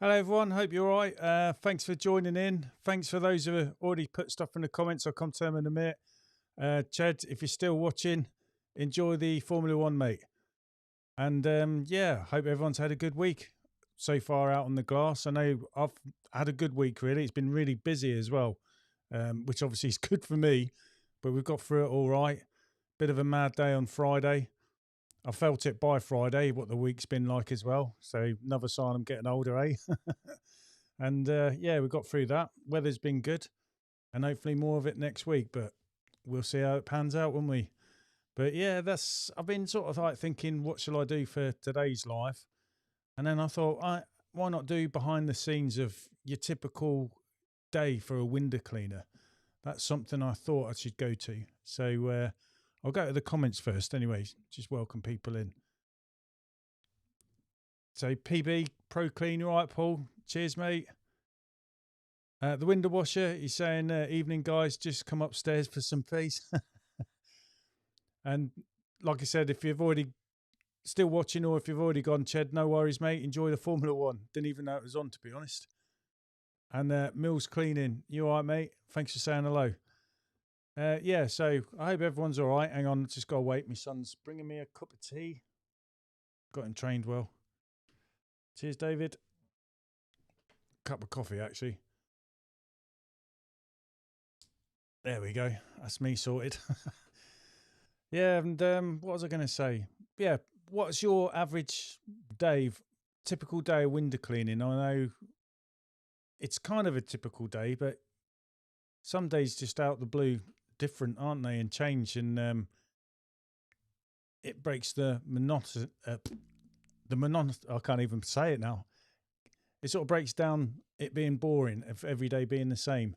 Hello, everyone. Hope you're all right. Thanks for joining in. Thanks for those who have already put stuff in the comments. I'll come to them in a minute. Ched, if you're still watching, enjoy the Formula One, mate. And yeah, hope everyone's had a good week so far out on the glass. I know I've had a good week, really. It's been really busy as well, which obviously is good for me, but we've got through it all right. Bit of a mad day on Friday. I felt it by Friday, what the week's been like as well. So another sign I'm getting older, eh? And yeah, we got through that. Weather's been good, and hopefully more of it next week. But we'll see how it pans out, won't we? But yeah, I've been sort of like thinking, what shall I do for today's life? And then I thought, why not do behind the scenes of your typical day for a window cleaner? That's something I thought I should go to. So I'll go to the comments first anyway, just welcome people in. So PB, Pro Clean, you all right, Paul? Cheers, mate. The window washer, he's saying, evening, guys, just come upstairs for some peace. And like I said, if you've already still watching or if you've already gone, Ched, no worries, mate. Enjoy the Formula One. Didn't even know it was on, to be honest. And Mills Cleaning, you all right, mate? Thanks for saying hello. Yeah, so I hope everyone's all right. Hang on, just got to wait. My son's bringing me a cup of tea. Got him trained well. Cheers, David. Cup of coffee, actually. There we go. That's me sorted. Yeah, and what was I going to say? Yeah, what's your average day, typical day of window cleaning? I know it's kind of a typical day, but some days just out the blue different, aren't they? And change, and it breaks the monotony. I can't even say it now. It sort of breaks down it being boring of every day being the same.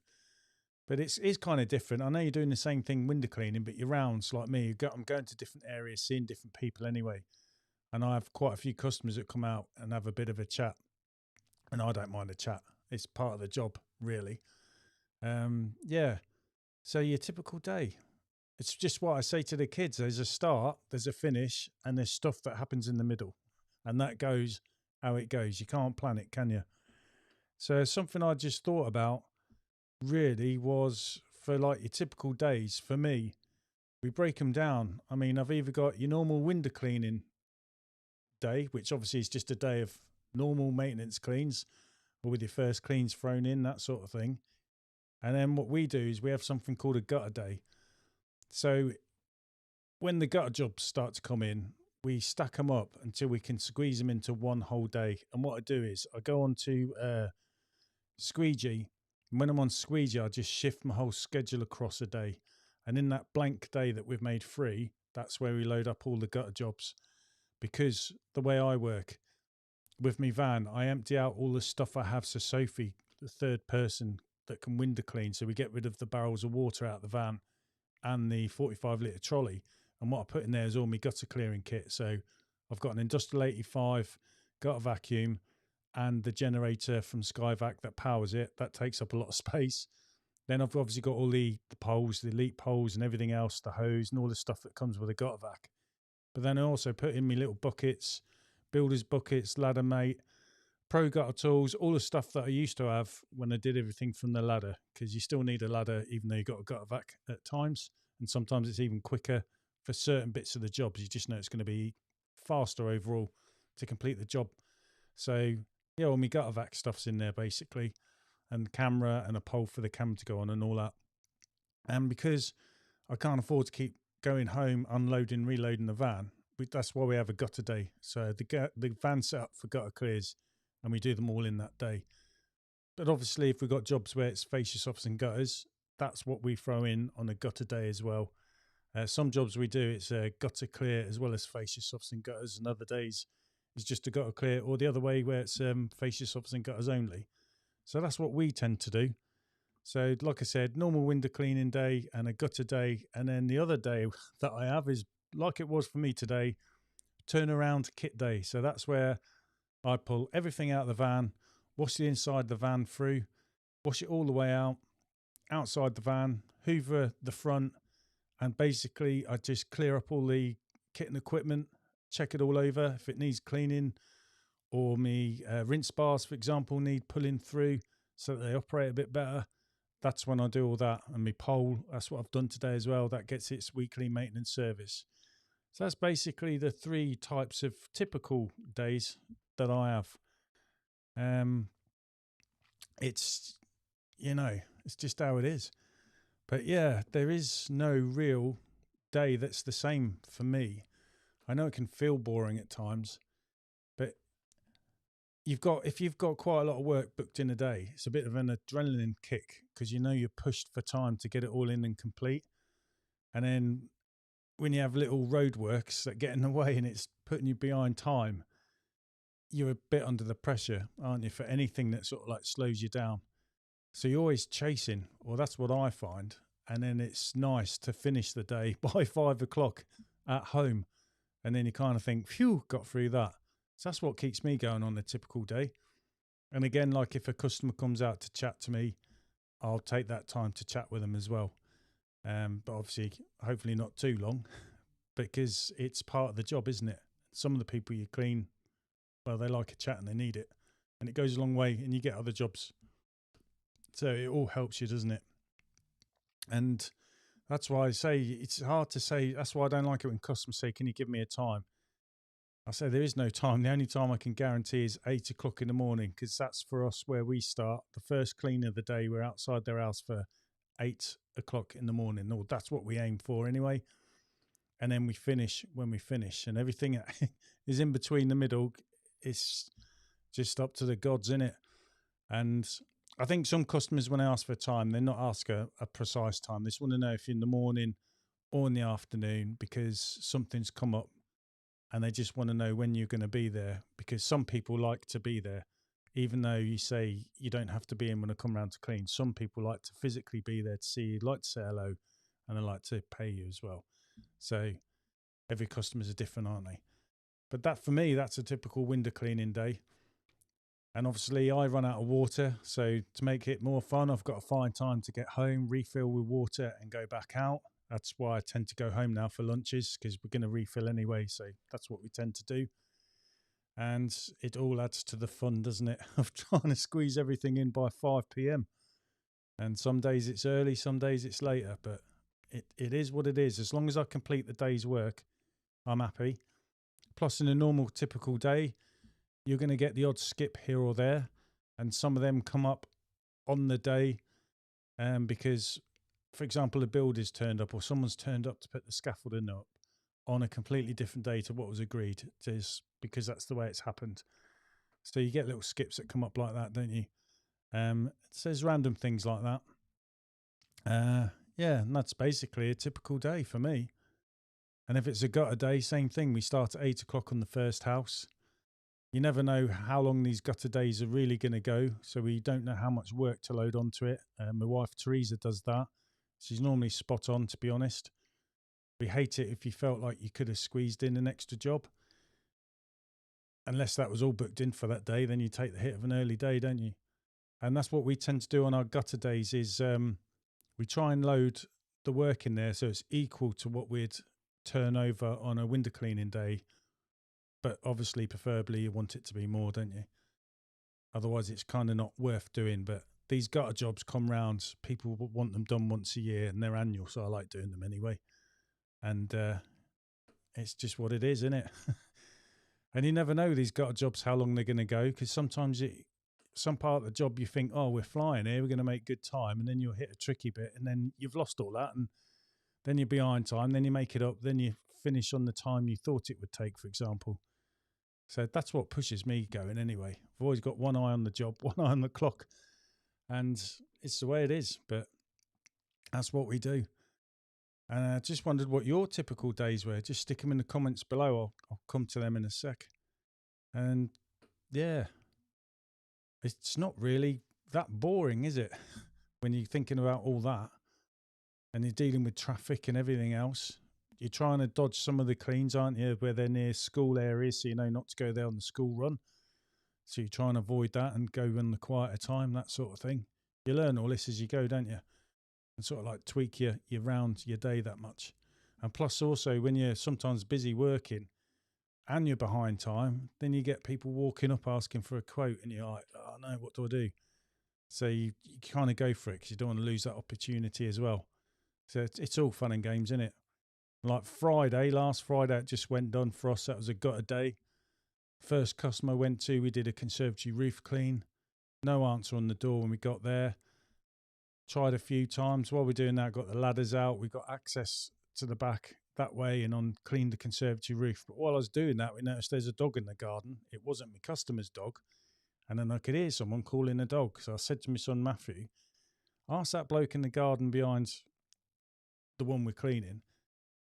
But it's kind of different. I know you're doing the same thing window cleaning, but you're rounds like me. I'm going to different areas, seeing different people anyway. And I have quite a few customers that come out and have a bit of a chat. And I don't mind a chat. It's part of the job, really. Yeah. So your typical day. It's just what I say to the kids. There's a start, there's a finish, and there's stuff that happens in the middle. And that goes how it goes. You can't plan it, can you? So something I just thought about really was for like your typical days. For me, we break them down. I mean, I've either got your normal window cleaning day, which obviously is just a day of normal maintenance cleans, or with your first cleans thrown in, that sort of thing. And then what we do is we have something called a gutter day. So when the gutter jobs start to come in, we stack them up until we can squeeze them into one whole day. And what I do is I go on to Squeegee. And when I'm on Squeegee, I just shift my whole schedule across a day. And in that blank day that we've made free, that's where we load up all the gutter jobs. Because the way I work with me van, I empty out all the stuff I have. So Sophie, the third person that can window clean. So we get rid of the barrels of water out of the van and the 45-litre trolley. And what I put in there is all my gutter clearing kit. So I've got an Industrial 85 gutter vacuum, and the generator from Skyvac that powers it. That takes up a lot of space. Then I've obviously got all the poles, the elite poles and everything else, the hose and all the stuff that comes with a gutter vac. But then I also put in my little buckets, builder's buckets, ladder mate, pro gutter tools, all the stuff that I used to have when I did everything from the ladder, because you still need a ladder even though you've got a gutter vac at times. And sometimes it's even quicker for certain bits of the jobs. You just know it's going to be faster overall to complete the job. So yeah, all my gutter vac stuff's in there basically, and camera and a pole for the camera to go on and all that. And because I can't afford to keep going home, unloading, reloading the van, that's why we have a gutter day. So the van's set up for gutter clears, and we do them all in that day. But obviously, if we've got jobs where it's fascia softs and gutters, that's what we throw in on a gutter day as well. Some jobs we do, it's a gutter clear as well as fascia softs and gutters, and other days it's just a gutter clear, or the other way where it's fascia softs and gutters only. So that's what we tend to do. So like I said, normal window cleaning day and a gutter day. And then the other day that I have is, like it was for me today, turnaround kit day. So that's where I pull everything out of the van, wash the inside of the van through, wash it all the way out, outside the van, hoover the front, and basically I just clear up all the kit and equipment, check it all over. If it needs cleaning, or me rinse bars, for example, need pulling through so that they operate a bit better. That's when I do all that. And my pole, that's what I've done today as well. That gets its weekly maintenance service. So that's basically the 3 types of typical days that I have. It's, it's just how it is. But yeah, there is no real day that's the same for me. I know it can feel boring at times, but if you've got quite a lot of work booked in a day, it's a bit of an adrenaline kick because you're pushed for time to get it all in and complete. And then when you have little roadworks that get in the way and it's putting you behind time, you're a bit under the pressure, aren't you, for anything that sort of like slows you down. So you're always chasing. Well, that's what I find. And then it's nice to finish the day by 5 o'clock at home. And then you kind of think, phew, got through that. So that's what keeps me going on a typical day. And again, like if a customer comes out to chat to me, I'll take that time to chat with them as well. But obviously, hopefully not too long, because it's part of the job, isn't it? Some of the people you clean, well, they like a chat and they need it. And it goes a long way and you get other jobs. So it all helps you, doesn't it? And that's why I say it's hard to say. That's why I don't like it when customers say, can you give me a time? I say there is no time. The only time I can guarantee is 8 o'clock in the morning, because that's for us where we start. The first clean of the day, we're outside their house for 8 o'clock in the morning. Or that's what we aim for anyway. And then we finish when we finish. And everything that is in between the middle, it's just up to the gods, innit? And I think some customers, when they ask for time, they're not asking a precise time. They just want to know if you're in the morning or in the afternoon, because something's come up and they just want to know when you're going to be there, because some people like to be there. Even though you say you don't have to be in when I come around to clean, some people like to physically be there to see you, like to say hello, and they like to pay you as well. So every customer's are different, aren't they? But that, for me, that's a typical window cleaning day. And obviously I run out of water, so to make it more fun, I've got to find time to get home, refill with water and go back out. That's why I tend to go home now for lunches, because we're going to refill anyway, so that's what we tend to do. And it all adds to the fun, doesn't it, of trying to squeeze everything in by 5 p.m. And some days it's early, some days it's later, but it is what it is. As long as I complete the day's work, I'm happy. Plus, in a normal, typical day, you're going to get the odd skip here or there, and some of them come up on the day because, for example, a builder's turned up or someone's turned up to put the scaffolding up on a completely different day to what was agreed, just because that's the way it's happened. So you get little skips that come up like that, don't you? So there's random things like that. Yeah, and that's basically a typical day for me. And if it's a gutter day, same thing. We start at 8 o'clock on the first house. You never know how long these gutter days are really going to go, so we don't know how much work to load onto it. My wife, Teresa, does that. She's normally spot on, to be honest. We hate it if you felt like you could have squeezed in an extra job. Unless that was all booked in for that day, then you take the hit of an early day, don't you? And that's what we tend to do on our gutter days is we try and load the work in there so it's equal to what we'd turn over on a window cleaning day. But obviously, preferably, you want it to be more, don't you? Otherwise, it's kind of not worth doing. But these gutter jobs come round. People want them done once a year, and they're annual, so I like doing them anyway. And it's just what it is, isn't it? And you never know these gutter jobs how long they're going to go, because sometimes some part of the job you think, oh, we're flying here, we're going to make good time, and then you'll hit a tricky bit, and then you've lost all that, and then you're behind time, then you make it up, then you finish on the time you thought it would take, for example. So that's what pushes me going anyway. I've always got one eye on the job, one eye on the clock, and it's the way it is, but that's what we do. And I just wondered what your typical days were. Just stick them in the comments below. I'll come to them in a sec. And yeah, it's not really that boring, is it? When you're thinking about all that and you're dealing with traffic and everything else. You're trying to dodge some of the cleans, aren't you, where they're near school areas, so you know not to go there on the school run. So you try and avoid that and go on the quieter time, that sort of thing. You learn all this as you go, don't you? And sort of like tweak your round your day that much. And plus also when you're sometimes busy working and you're behind time, then you get people walking up asking for a quote, and you're like, oh no, what do I do? So you kind of go for it because you don't want to lose that opportunity as well. So it's all fun and games, isn't it? Like last Friday, it just went done for us. That was a gutter day. First customer I went to, we did a conservatory roof clean. No answer on the door when we got there. Tried a few times. While we're doing that, got the ladders out. We got access to the back that way and cleaned the conservatory roof. But while I was doing that, we noticed there's a dog in the garden. It wasn't my customer's dog. And then I could hear someone calling a dog. So I said to my son, Matthew, ask that bloke in the garden behind the one we're cleaning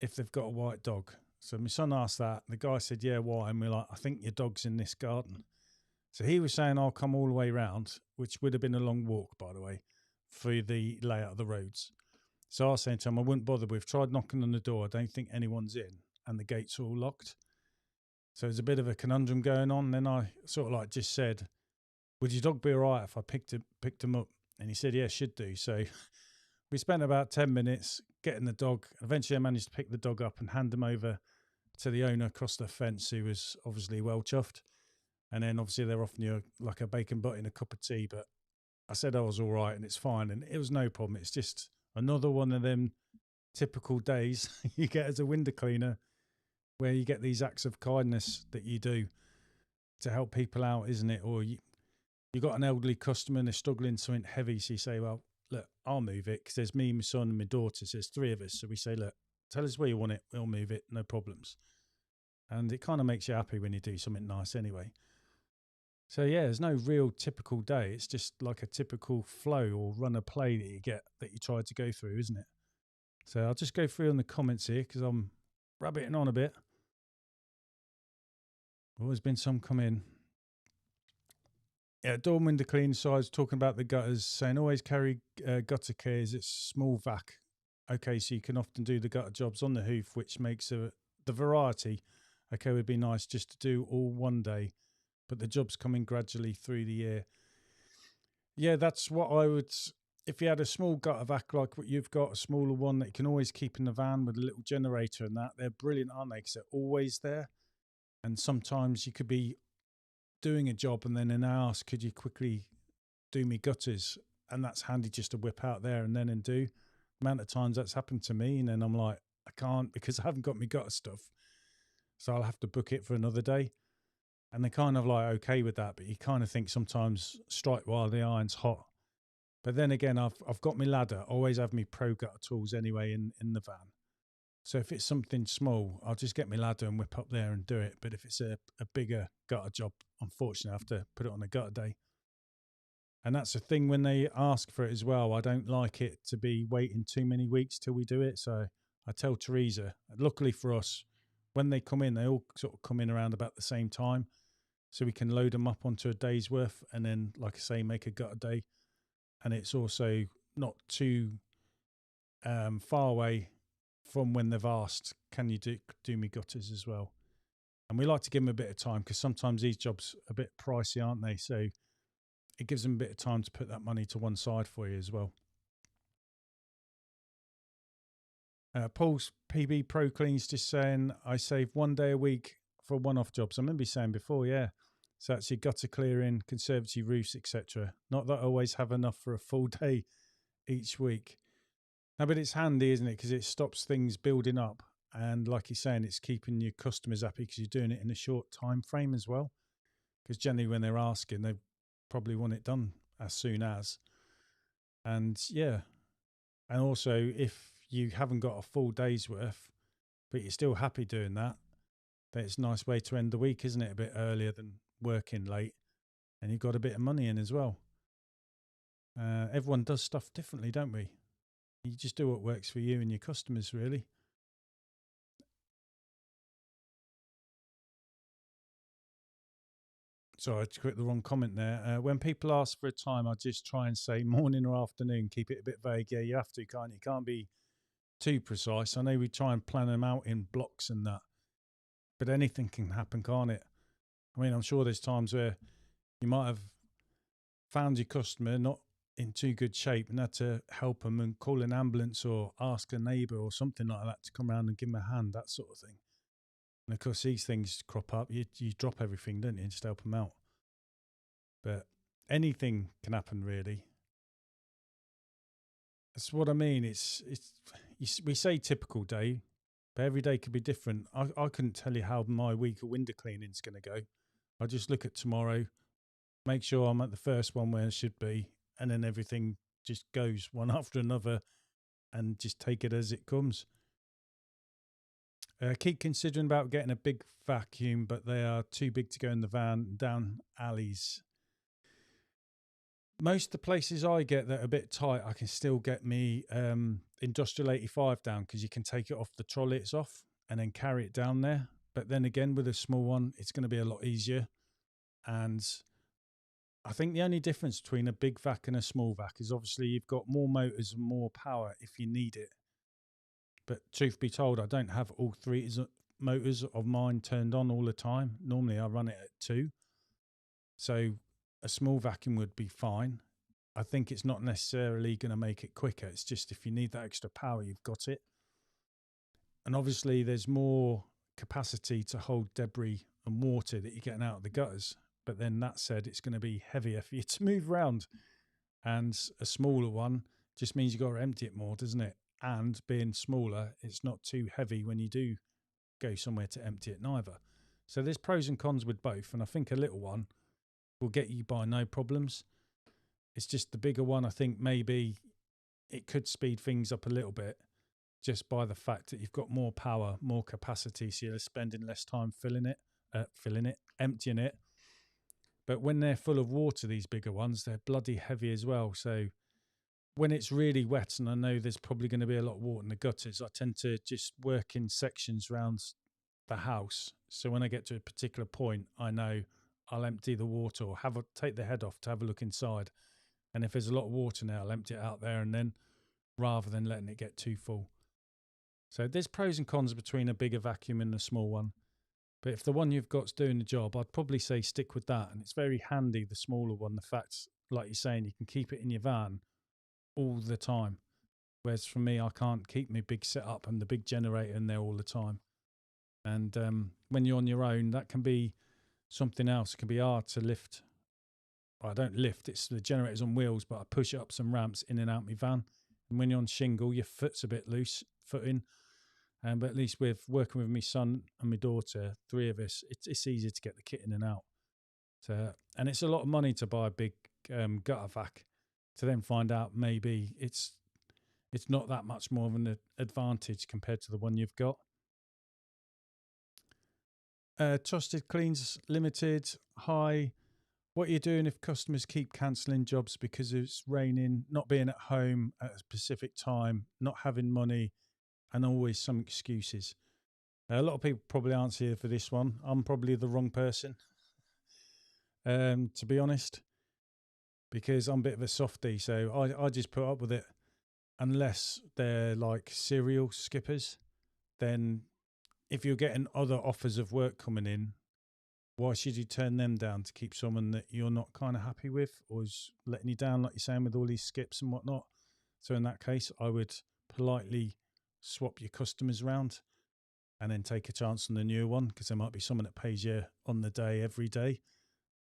if they've got a white dog. So my son asked that. The guy said, yeah, why? And we're like, I think your dog's in this garden. So he was saying, I'll come all the way round, which would have been a long walk, by the way, for the layout of the roads. So I was saying to him, I wouldn't bother. We've tried knocking on the door. I don't think anyone's in, and the gates are all locked. So there's a bit of a conundrum going on. Then I sort of like just said, would your dog be all right if I picked him up? And he said, yeah, should do. So we spent about 10 minutes getting the dog. Eventually I managed to pick the dog up and hand him over to the owner across the fence, who was obviously well chuffed. And then obviously they're offering you like a bacon butty and a cup of tea. But I said I was all right and it's fine. And it was no problem. It's just another one of them typical days you get as a window cleaner, where you get these acts of kindness that you do to help people out, isn't it? Or you got an elderly customer and they're struggling something heavy. So you say, well, look, I'll move it because there's me, my son and my daughter. So there's three of us. So we say, look, tell us where you want it. We'll move it. No problems. And it kind of makes you happy when you do something nice anyway. So yeah, there's no real typical day. It's just like a typical flow or run of play that you get, that you try to go through, isn't it? So I'll just go through on the comments here because I'm rabbiting on a bit. Always been some come in. Yeah, door window clean size, talking about the gutters, saying always carry gutter keys. It's small vac. Okay, so you can often do the gutter jobs on the hoof, which makes the variety. Okay, would be nice just to do all one day, but the job's coming gradually through the year. Yeah, that's what I would. If you had a small gutter vac like what you've got, a smaller one that you can always keep in the van with a little generator and that, they're brilliant, aren't they? Because they're always there. And sometimes you could be doing a job and then ask, could you quickly do me gutters? And that's handy just to whip out there and then and do. The amount of times that's happened to me, and then I'm like, I can't because I haven't got my gutter stuff. So I'll have to book it for another day. And they're kind of like okay with that, but you kind of think sometimes strike while the iron's hot. But then again, I've got my ladder, always have my pro gutter tools anyway in the van. So if it's something small, I'll just get my ladder and whip up there and do it. But if it's a bigger gutter job, unfortunately, I have to put it on a gutter day. And that's the thing when they ask for it as well. I don't like it to be waiting too many weeks till we do it. So I tell Teresa, luckily for us, when they come in, they all sort of come in around about the same time. So we can load them up onto a day's worth and then, like I say, make a gutter day. And it's also not too far away from when they've asked, can you do me gutters as well? And we like to give them a bit of time because sometimes these jobs are a bit pricey, aren't they? So it gives them a bit of time to put that money to one side for you as well. Paul's PB Pro Clean's just saying, I save 1 day a week for one-off jobs. I remember you saying before, yeah. So that's your gutter clearing, conservatory roofs, etc. Not that I always have enough for a full day each week. No, but it's handy, isn't it? Because it stops things building up. And like you're saying, it's keeping your customers happy because you're doing it in a short time frame as well. Because generally when they're asking, they probably want it done as soon as. And yeah. And also, if you haven't got a full day's worth, but you're still happy doing that, then it's a nice way to end the week, isn't it? A bit earlier than working late. And you've got a bit of money in as well. Everyone does stuff differently, don't we? You just do what works for you and your customers, really. Sorry, I clicked the wrong comment there. When people ask for a time, I just try and say morning or afternoon. Keep it a bit vague. Yeah, you have to, can't you? You can't be too precise. I know we try and plan them out in blocks and that, but anything can happen, can't it? I mean, I'm sure there's times where you might have found your customer not in too good shape and had to help them and call an ambulance or ask a neighbour or something like that to come around and give them a hand, that sort of thing. And of course, these things crop up. You drop everything, don't you, just help them out. But anything can happen, really. That's what I mean. We say typical day, but every day could be different. I couldn't tell you how my week of window cleaning is going to go. I just look at tomorrow, make sure I'm at the first one where I should be, and then everything just goes one after another, and just take it as it comes. Keep considering about getting a big vacuum, but they are too big to go in the van down alleys. Most of the places I get that are a bit tight, I can still get me Industrial 85 down, because you can take it off the trolley it's off and then carry it down there. But then again, with a small one, it's going to be a lot easier. And I think the only difference between a big vac and a small vac is obviously you've got more motors and more power if you need it. But truth be told, I don't have all three motors of mine turned on all the time. Normally I run it at 2. So a small vacuum would be fine. I think it's not necessarily going to make it quicker. It's just if you need that extra power, you've got it. And obviously there's more capacity to hold debris and water that you're getting out of the gutters. But then that said, it's going to be heavier for you to move around. And a smaller one just means you've got to empty it more, doesn't it? And being smaller, it's not too heavy when you do go somewhere to empty it neither. So there's pros and cons with both. And I think a little one will get you by no problems. It's just the bigger one, I think maybe it could speed things up a little bit just by the fact that you've got more power, more capacity, so you're spending less time emptying it. But when they're full of water, these bigger ones, they're bloody heavy as well. So when it's really wet, and I know there's probably going to be a lot of water in the gutters, I tend to just work in sections around the house. So when I get to a particular point, I know I'll empty the water or take the head off to have a look inside. And if there's a lot of water now, I'll empty it out there and then, rather than letting it get too full. So there's pros and cons between a bigger vacuum and a small one. But if the one you've got's doing the job, I'd probably say stick with that. And it's very handy, the smaller one. The fact, like you're saying, you can keep it in your van all the time. Whereas for me, I can't keep my big setup and the big generator in there all the time. And when you're on your own, that can be something else. It can be hard to lift. Well, I don't lift, it's the generator's on wheels, but I push up some ramps in and out my van. And when you're on shingle, your foot's a bit loose, footing. But at least with working with my son and my daughter, 3 of us, it's easier to get the kit in and out. So, and it's a lot of money to buy a big gutter vac, to then find out maybe it's not that much more of an advantage compared to the one you've got. Trusted Cleans Limited, hi. What are you doing if customers keep cancelling jobs because it's raining, not being at home at a specific time, not having money, and always some excuses? A lot of people probably answer here for this one. I'm probably the wrong person, to be honest, because I'm a bit of a softie. So I just put up with it. Unless they're like serial skippers, then if you're getting other offers of work coming in, why should you turn them down to keep someone that you're not kind of happy with or is letting you down, like you're saying, with all these skips and whatnot? So in that case, I would politely swap your customers around and then take a chance on the new one, because there might be someone that pays you on the day, every day.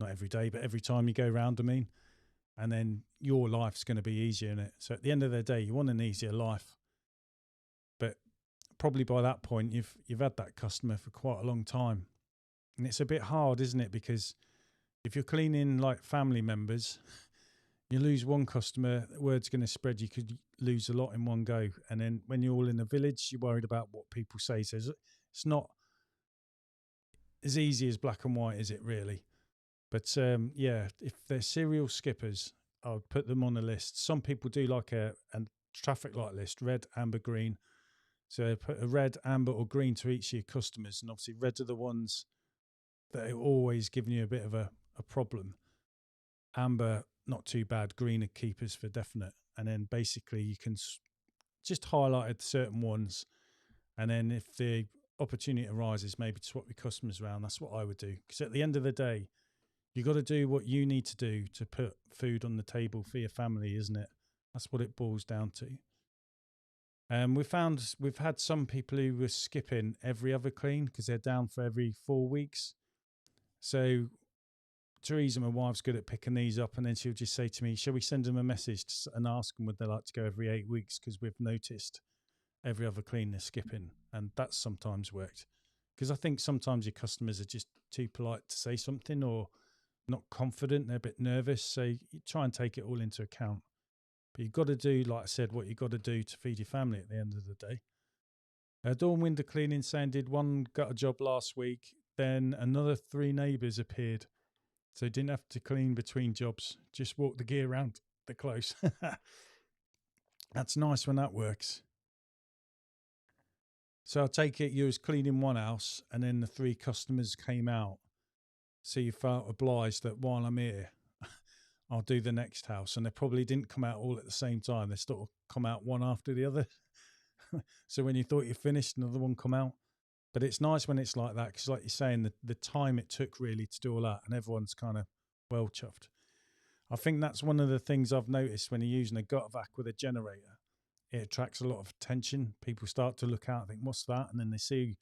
Not every day, but every time you go round, I mean. And then your life's going to be easier in it. So at the end of the day, you want an easier life. But probably by that point, you've had that customer for quite a long time. And it's a bit hard, isn't it? Because if you're cleaning like family members, you lose one customer, the word's going to spread. You could lose a lot in one go. And then when you're all in a village, you're worried about what people say. So it's not as easy as black and white, is it really? But yeah, if they're serial skippers, I would put them on a list. Some people do like a traffic light list, red, amber, green. So put a red, amber or green to each of your customers. And obviously red are the ones that are always giving you a bit of a problem. Amber, not too bad. Green are keepers for definite. And then basically you can just highlight certain ones. And then if the opportunity arises, maybe to swap your customers around. That's what I would do. Because at the end of the day, you've got to do what you need to do to put food on the table for your family, isn't it? That's what it boils down to. We've had some people who were skipping every other clean because they're down for every 4 weeks. So Teresa, my wife's good at picking these up, and then she'll just say to me, "Shall we send them a message and ask them would they like to go every 8 weeks? Because we've noticed every other clean they're skipping," and that's sometimes worked. Because I think sometimes your customers are just too polite to say something or not confident; they're a bit nervous. So you try and take it all into account. But you've got to do, like I said, what you've got to do to feed your family at the end of the day. Door and window cleaning saying did one gutter job last week, then another 3 neighbours appeared. So didn't have to clean between jobs, just walk the gear around the close. That's nice when that works. So I take it you was cleaning one house and then the 3 customers came out. So you felt obliged that while I'm here, I'll do the next house. And they probably didn't come out all at the same time. They sort of come out one after the other. So when you thought you finished, another one come out. But it's nice when it's like that because, like you're saying, the time it took really to do all that, and everyone's kind of well chuffed. I think that's one of the things I've noticed when you're using a gutter vac with a generator. It attracts a lot of attention. People start to look out and think, "What's that?" And then they see,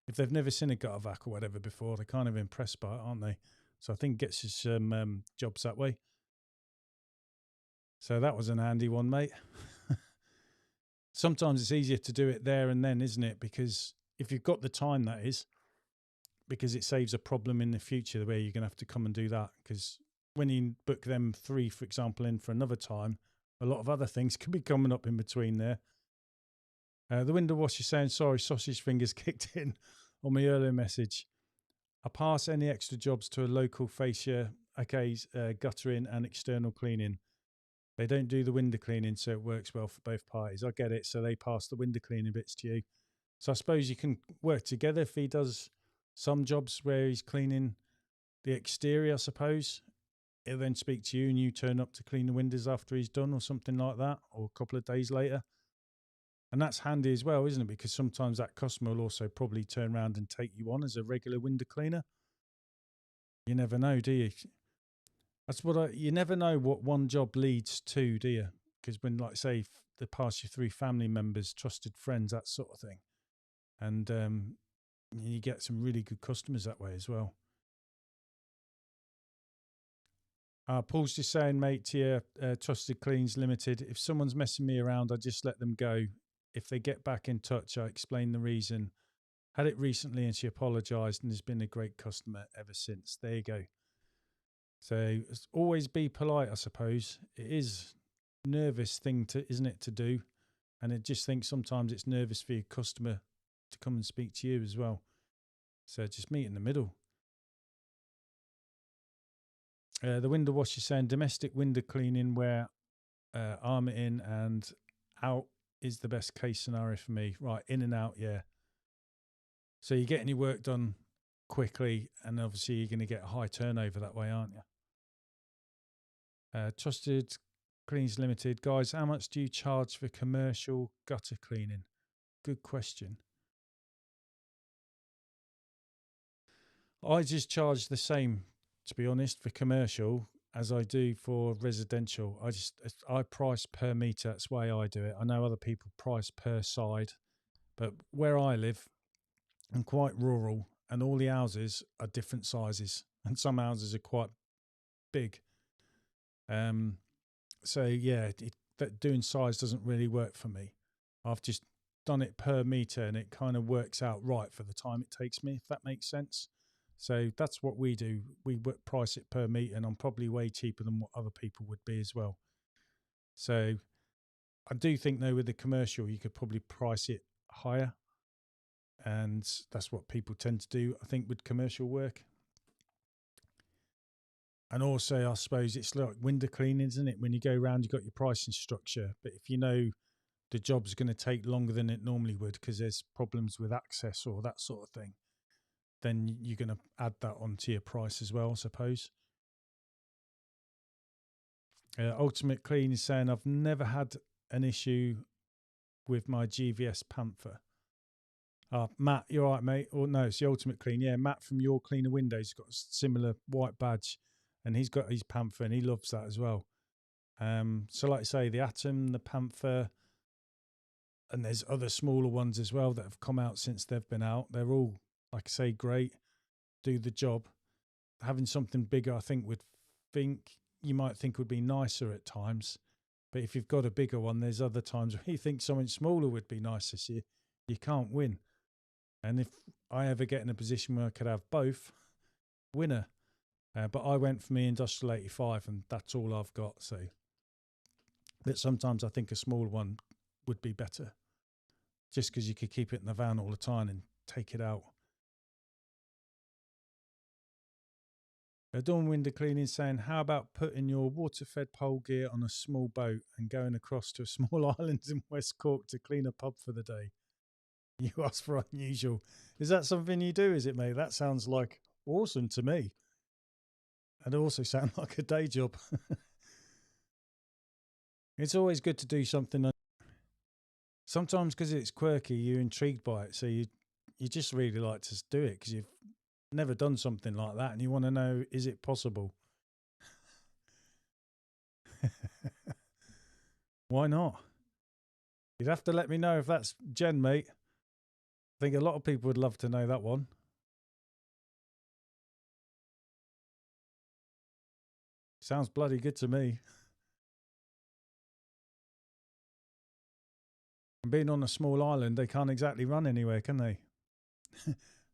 if they've never seen a gutter vac or whatever before, they're kind of impressed by it, aren't they? So I think it gets us some jobs that way. So that was an handy one, mate. Sometimes it's easier to do it there and then, isn't it? Because if you've got the time, that is, because it saves a problem in the future where you're going to have to come and do that. Because when you book them 3, for example, in for another time, a lot of other things could be coming up in between there. The window washer saying, "Sorry, sausage fingers kicked in on my earlier message. I pass any extra jobs to a local fascia, guttering and external cleaning. They don't do the window cleaning, so it works well for both parties." I get it. So they pass the window cleaning bits to you. So I suppose you can work together if he does some jobs where he's cleaning the exterior, I suppose. He'll then speak to you and you turn up to clean the windows after he's done or something like that, or a couple of days later. And that's handy as well, isn't it? Because sometimes that customer will also probably turn around and take you on as a regular window cleaner. You never know, do you? You never know what one job leads to, do you? Because when, like, say, they pass you 3 family members, trusted friends, that sort of thing. And you get some really good customers that way as well. Paul's just saying, mate, to your Trusted Cleans Limited, if someone's messing me around, I just let them go. If they get back in touch, I explain the reason. Had it recently and she apologised and has been a great customer ever since. There you go. So always be polite, I suppose. It is a nervous thing, isn't it, to do? And I just think sometimes it's nervous for your customer to come and speak to you as well. So just meet in the middle. The window washer saying domestic window cleaning where arm it in and out is the best case scenario for me. Right, in and out, yeah. So you're getting your work done quickly, and obviously you're going to get a high turnover that way, aren't you? Trusted Cleans Limited. Guys, how much do you charge for commercial gutter cleaning? Good question. I just charge the same, to be honest, for commercial as I do for residential. I price per metre. That's the way I do it. I know other people price per side, but where I live, I'm quite rural, and all the houses are different sizes, and some houses are quite big. So yeah, that doing size doesn't really work for me. I've just done it per metre, and it kind of works out right for the time it takes me, if that makes sense. So that's what we do. We price it per metre, and I'm probably way cheaper than what other people would be as well. So I do think, though, with the commercial, you could probably price it higher. And that's what people tend to do, I think, with commercial work. And also, I suppose it's like window cleaning, isn't it? When you go around, you've got your pricing structure. But if you know the job's going to take longer than it normally would because there's problems with access or that sort of thing, then you're going to add that onto your price as well, I suppose. Ultimate Clean is saying, I've never had an issue with my GVS Panther. Matt, you're right, mate. Or no, it's the Ultimate Clean. Yeah, Matt from Your Cleaner Windows got a similar white badge, and he's got his Panther, and he loves that as well. So like I say, the Atom, the Panther, and there's other smaller ones as well that have come out since they've been out. They're all, like I say, great, do the job. Having something bigger, I think, you might think would be nicer at times. But if you've got a bigger one, there's other times where you think something smaller would be nicer. So you can't win. And if I ever get in a position where I could have both, winner. But I went for me Industrial 85, and that's all I've got. So, but sometimes I think a smaller one would be better, just because you could keep it in the van all the time and take it out. Dawn Window Cleaning saying, how about putting your water-fed pole gear on a small boat and going across to a small island in West Cork to clean a pub for the day? You ask for unusual. Is that something you do, is it, mate? That sounds like awesome to me. And it also sounds like a day job. It's always good to do something. Sometimes because it's quirky, you're intrigued by it. So you just really like to do it because you've never done something like that and you want to know, is it possible? Why not? You'd have to let me know if that's Jen, mate. I think a lot of people would love to know that one. Sounds bloody good to me. And being on a small island, they can't exactly run anywhere, can they?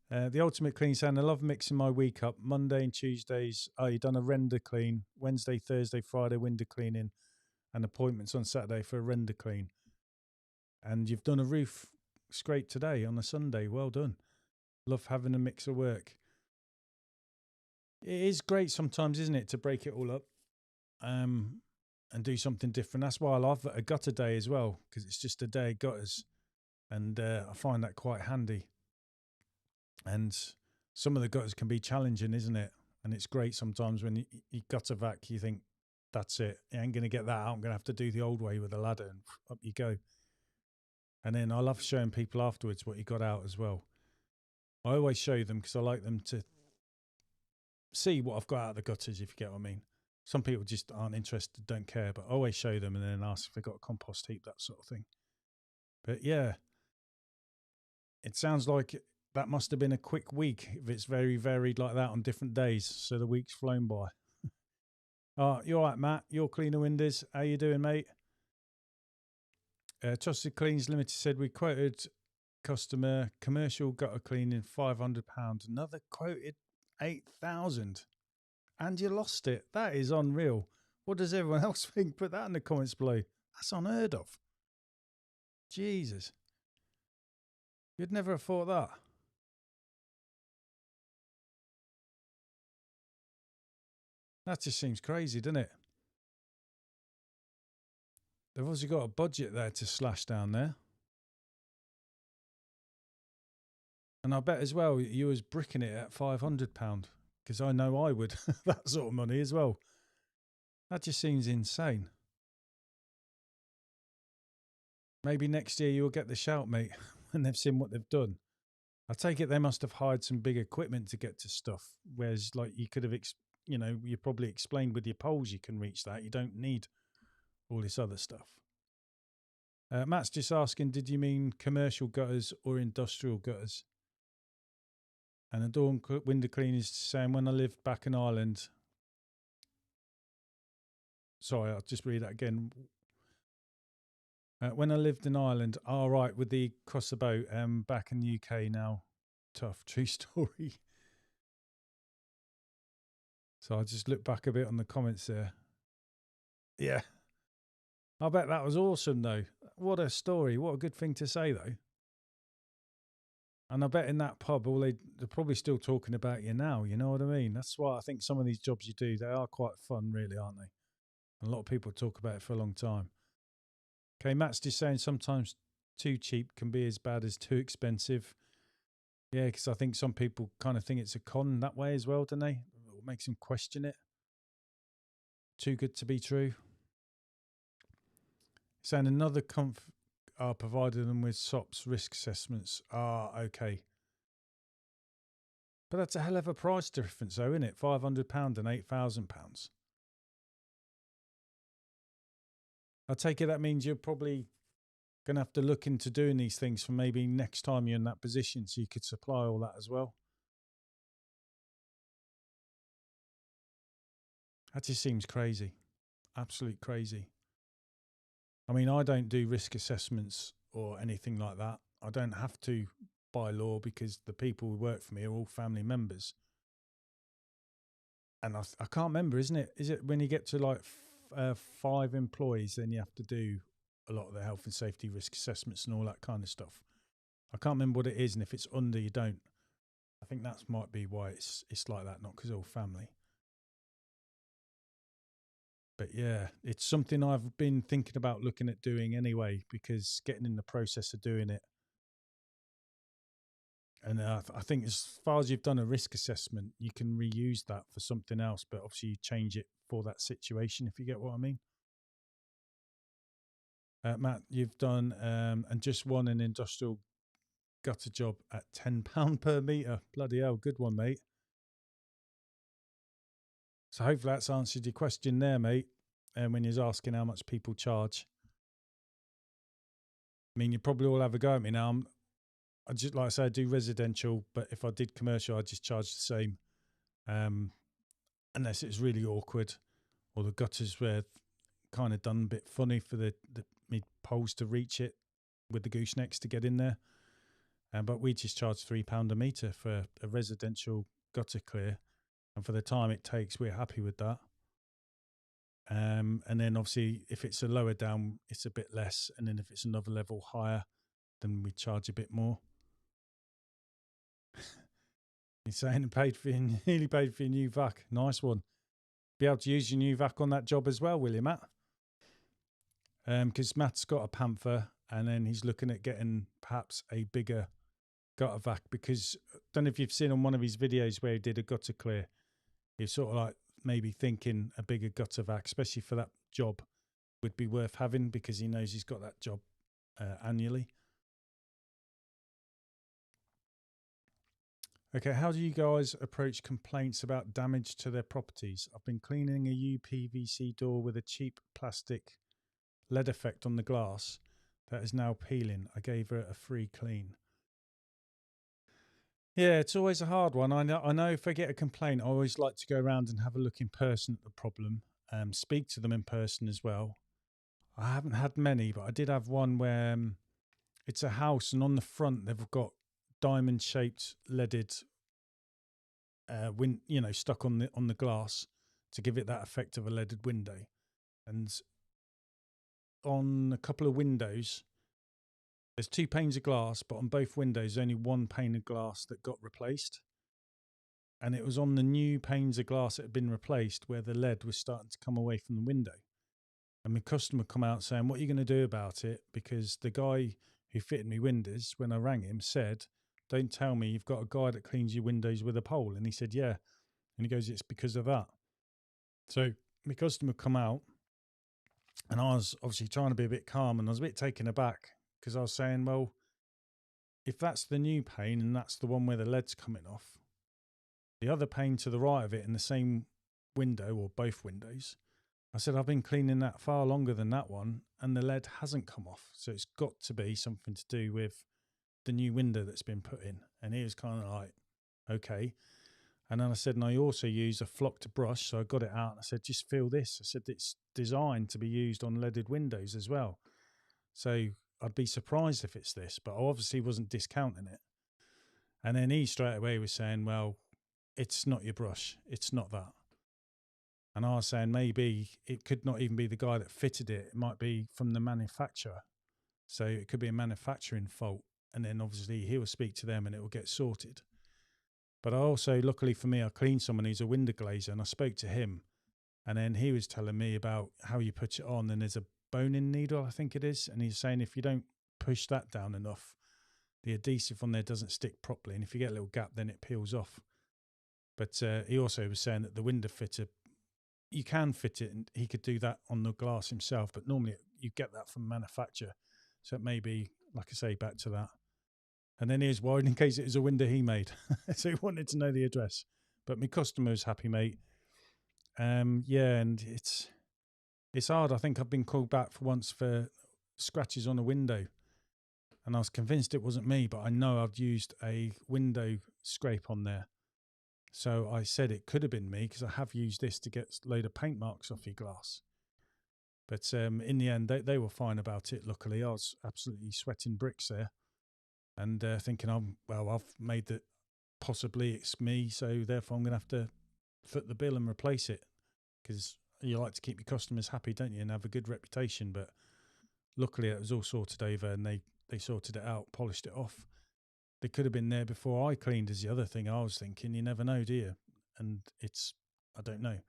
The Ultimate Clean saying, I love mixing my week up. Monday and Tuesdays, you've done a render clean. Wednesday, Thursday, Friday, window cleaning. And appointments on Saturday for a render clean. And you've done a roof scrape today on a Sunday. Well done. Love having a mix of work. It is great sometimes, isn't it, to break it all up and do something different. That's why I love a gutter day as well, because it's just a day of gutters. And I find that quite handy. And some of the gutters can be challenging, isn't it? And it's great sometimes when you gutter vac, you think, that's it. You ain't going to get that out. I'm going to have to do the old way with a ladder, and up you go. And then I love showing people afterwards what you got out as well. I always show them because I like them to see what I've got out of the gutters, if you get what I mean. Some people just aren't interested, don't care, but I always show them and then ask if they've got a compost heap, that sort of thing. But yeah, it sounds like that must have been a quick week if it's very varied like that on different days. So the week's flown by. You're all right, Matt. You're Cleaner Windows. How you doing, mate? Trusted Cleans Limited said we quoted customer commercial gutter cleaning £500. Another quoted 8,000, and you lost it. That is unreal. What does everyone else think? Put that in the comments below. That's unheard of. Jesus, you'd never have thought that. That just seems crazy, doesn't it? They've obviously got a budget there to slash down there. And I bet as well you was bricking it at £500, because I know I would. That sort of money as well. That just seems insane. Maybe next year you'll get the shout, mate, when they've seen what they've done. I take it they must have hired some big equipment to get to stuff, whereas like you could have, you probably explained with your poles you can reach that. You don't need all this other stuff. Matt's just asking, did you mean commercial gutters or industrial gutters? And Dawn Window Clean is saying, when I lived back in Ireland, sorry, I'll just read that again. When I lived in Ireland, right, with the cross the boat, back in the UK now. Tough, true story. So I just look back a bit on the comments there. Yeah. I bet that was awesome, though. What a story. What a good thing to say, though. And I bet in that pub, they're probably still talking about you now. You know what I mean? That's why I think some of these jobs you do, they are quite fun, really, aren't they? And a lot of people talk about it for a long time. Okay, Matt's just saying sometimes too cheap can be as bad as too expensive. Yeah, because I think some people kind of think it's a con that way as well, don't they? It makes them question it. Too good to be true. Saying another provided them with SOPs risk assessments. Okay. But that's a hell of a price difference, though, isn't it? £500 and £8,000. I take it that means you're probably Going to have to look into doing these things for maybe next time you're in that position, so you could supply all that as well. That just seems crazy, absolute crazy. I mean, I don't do risk assessments or anything like that. I don't have to by law because the people who work for me are all family members. And I can't remember, isn't it? Is it when you get to like 5 employees, then you have to do a lot of the health and safety risk assessments and all that kind of stuff? I can't remember what it is, and if it's under, you don't. I think that might be why it's like that, not because all family. But yeah, it's something I've been thinking about looking at doing anyway, because getting in the process of doing it. And I think as far as you've done a risk assessment, you can reuse that for something else, but obviously you change it for that situation, if you get what I mean. Matt, you've done and just won an industrial gutter job at £10 per metre. Bloody hell, good one, mate. So hopefully that's answered your question there, mate. And when you're asking how much people charge. I mean, you probably all have a go at me now. I just, like I say, I do residential, but if I did commercial, I'd just charge the same. Unless it's really awkward or the gutters were kind of done a bit funny for the mid poles to reach it with the goosenecks to get in there. But we just charge £3 a metre for a residential gutter clear. And for the time it takes, we're happy with that. And then obviously if it's a lower down, it's a bit less. And then if it's another level higher, then we charge a bit more. You're saying nearly paid for your new vac. Nice one. Be able to use your new vac on that job as well, will you, Matt? Because Matt's got a Panther, and then he's looking at getting perhaps a bigger gutter vac, because I don't know if you've seen on one of his videos where he did a gutter clear. He's sort of like maybe thinking a bigger gutter vac, especially for that job, would be worth having, because he knows he's got that job annually. Okay, how do you guys approach complaints about damage to their properties? I've been cleaning a UPVC door with a cheap plastic lead effect on the glass that is now peeling. I gave her a free clean. Yeah, it's always a hard one. I know if I get a complaint, I always like to go around and have a look in person at the problem, speak to them in person as well. I haven't had many, but I did have one where it's a house, and on the front they've got diamond-shaped leaded, stuck on the glass to give it that effect of a leaded window. And on a couple of windows, there's 2 panes of glass, but on both windows, only 1 pane of glass that got replaced. And it was on the new panes of glass that had been replaced where the lead was starting to come away from the window. And my customer come out saying, "What are you going to do about it?" Because the guy who fitted me windows, when I rang him, said, "Don't tell me you've got a guy that cleans your windows with a pole." And he said, "Yeah." And he goes, "It's because of that." So my customer come out, and I was obviously trying to be a bit calm, and I was a bit taken aback, because I was saying, well, if that's the new pane and that's the one where the lead's coming off, the other pane to the right of it in the same window, or both windows, I said, I've been cleaning that far longer than that one, and the lead hasn't come off. So it's got to be something to do with the new window that's been put in. And he was kind of like, okay. And then I said, and I also use a flocked brush. So I got it out and I said, just feel this. I said, it's designed to be used on leaded windows as well. So I'd be surprised if it's this, but I obviously wasn't discounting it. And then he straight away was saying, well, it's not your brush. It's not that. And I was saying maybe it could not even be the guy that fitted it. It might be from the manufacturer. So it could be a manufacturing fault. And then obviously he'll speak to them and it will get sorted. But I also, luckily for me, I cleaned someone who's a window glazer, and I spoke to him. And then he was telling me about how you put it on. And there's a boning needle, I think it is. And he's saying if you don't push that down enough, the adhesive on there doesn't stick properly. And if you get a little gap, then it peels off. But he also was saying that the window fitter, you can fit it, and he could do that on the glass himself, but normally you get that from manufacturer. So it may be, like I say, back to that. And then here's why, in case it was a window he made. So he wanted to know the address. But my customer was happy, mate. Yeah, and it's hard. I think I've been called back for once for scratches on a window. and I was convinced it wasn't me, but I know I'd used a window scrape on there. So I said it could have been me because I have used this to get a load of paint marks off your glass. But in the end, they were fine about it. Luckily, I was absolutely sweating bricks there, and thinking, I've made that. Possibly it's me, so therefore I'm going to have to foot the bill and replace it, because you like to keep your customers happy, don't you, and have a good reputation. But luckily, it was all sorted over, and they sorted it out, polished it off. They could have been there before I cleaned, is the other thing I was thinking. You never know, do you? And I don't know.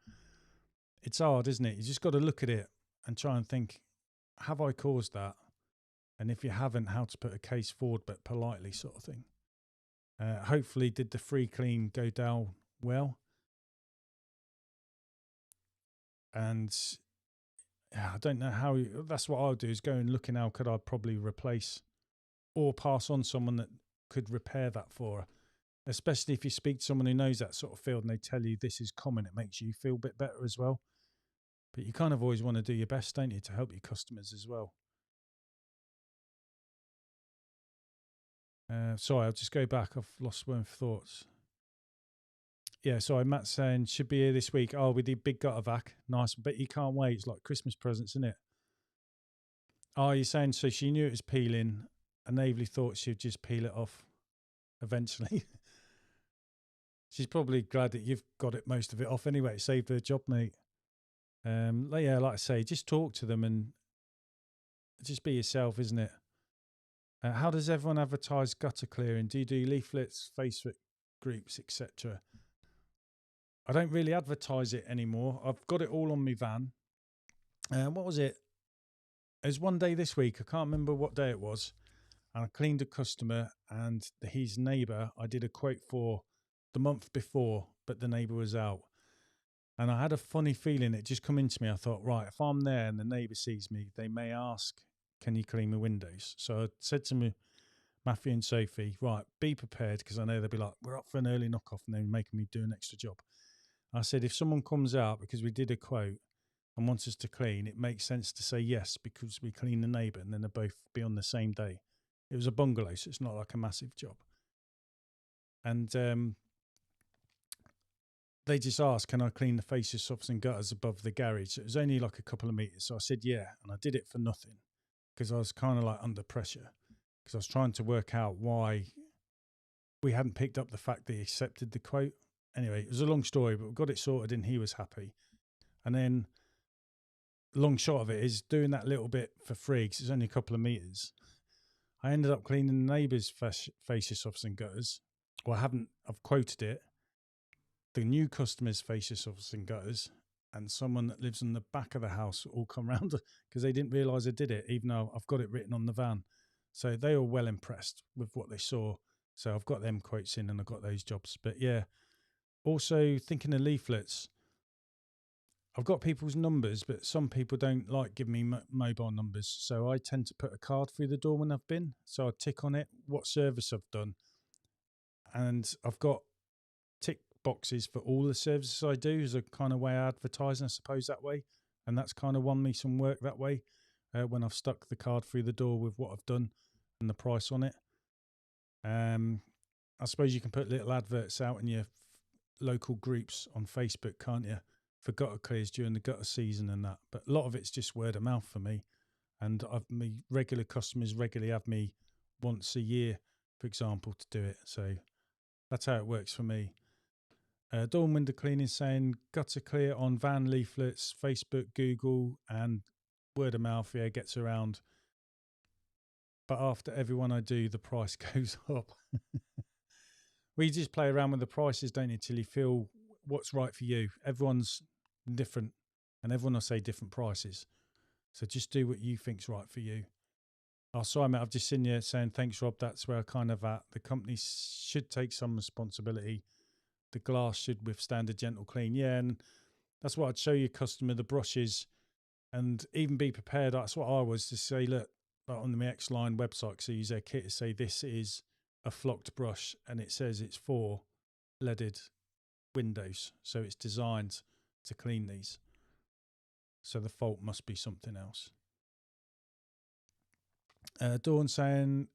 It's hard, isn't it? You just got to look at it and try and think, have I caused that? And if you haven't, how to put a case forward, but politely, sort of thing. Hopefully, did the free clean go down well? And I don't know how. That's what I'll do, is go and look in how could I probably replace or pass on someone that could repair that for her. Especially if you speak to someone who knows that sort of field and they tell you this is common, it makes you feel a bit better as well. But you kind of always want to do your best, don't you, to help your customers as well. Sorry, I'll just go back. I've lost one of thoughts. Yeah, sorry, Matt's saying should be here this week. Oh, we did big gutter vac. Nice. Bet you can't wait. It's like Christmas presents, isn't it? Oh, you're saying so she knew it was peeling and naively thought she'd just peel it off eventually. She's probably glad that you've got it, most of it off anyway. It saved her job, mate. Yeah, like I say, just talk to them and just be yourself, isn't it? How does everyone advertise gutter clearing? Do you do leaflets, Facebook groups, etc.? I don't really advertise it anymore. I've got it all on my van. What was it? It was one day this week. I can't remember what day it was. And I cleaned a customer, and his neighbour I did a quote for the month before, but the neighbour was out. And I had a funny feeling. It just come into me. I thought, right, if I'm there and the neighbour sees me, they may ask, can you clean my windows? So I said to me, Matthew and Sophie, right, be prepared, because I know they'll be like, we're up for an early knock-off, and they're making me do an extra job. I said, if someone comes out because we did a quote and wants us to clean, it makes sense to say yes, because we clean the neighbour, and then they'll both be on the same day. It was a bungalow, so it's not like a massive job. And they just asked, can I clean the fascia, softs and gutters above the garage? So it was only like a couple of metres. So I said, yeah. And I did it for nothing, because I was kind of like under pressure, because I was trying to work out why we hadn't picked up the fact that he accepted the quote. Anyway, it was a long story, but we got it sorted and he was happy. And then the long shot of it is doing that little bit for free, because it's only a couple of metres. I ended up cleaning the neighbour's fascia, softs and gutters. Well, I've quoted it. The new customer's fascia, softs and gutters, and someone that lives in the back of the house all come round because they didn't realise I did it, even though I've got it written on the van. So they were well impressed with what they saw. So I've got them quotes in and I've got those jobs. But yeah, also thinking of leaflets, I've got people's numbers, but some people don't like giving me mobile numbers. So I tend to put a card through the door when I've been. So I tick on it, what service I've done. And I've got tick boxes for all the services I do, is a kind of way I advertise, I suppose, that way. And that's kind of won me some work that way, when I've stuck the card through the door with what I've done and the price on it. I suppose you can put little adverts out in your local groups on Facebook, can't you, for gutter clears during the gutter season and that. But a lot of it's just word of mouth for me. And my regular customers regularly have me once a year, for example, to do it. So that's how it works for me. Dawn Window Cleaning saying gutter clear on van leaflets, Facebook, Google, and word of mouth, yeah, gets around. But after every one I do, the price goes up. We just play around with the prices, don't you, till you feel what's right for you. Everyone's different, and everyone will say different prices. So just do what you think's right for you. Oh, sorry, mate, I've just seen you saying, thanks, Rob. That's where I kind of at. The company should take some responsibility. The glass should withstand a gentle clean. Yeah, and that's what I'd show your customer, the brushes, and even be prepared. That's what I was to say, look, like on the Xline website, because I use their kit, to say this is a flocked brush, and it says it's for leaded windows. So it's designed to clean these. So the fault must be something else. Dawn saying,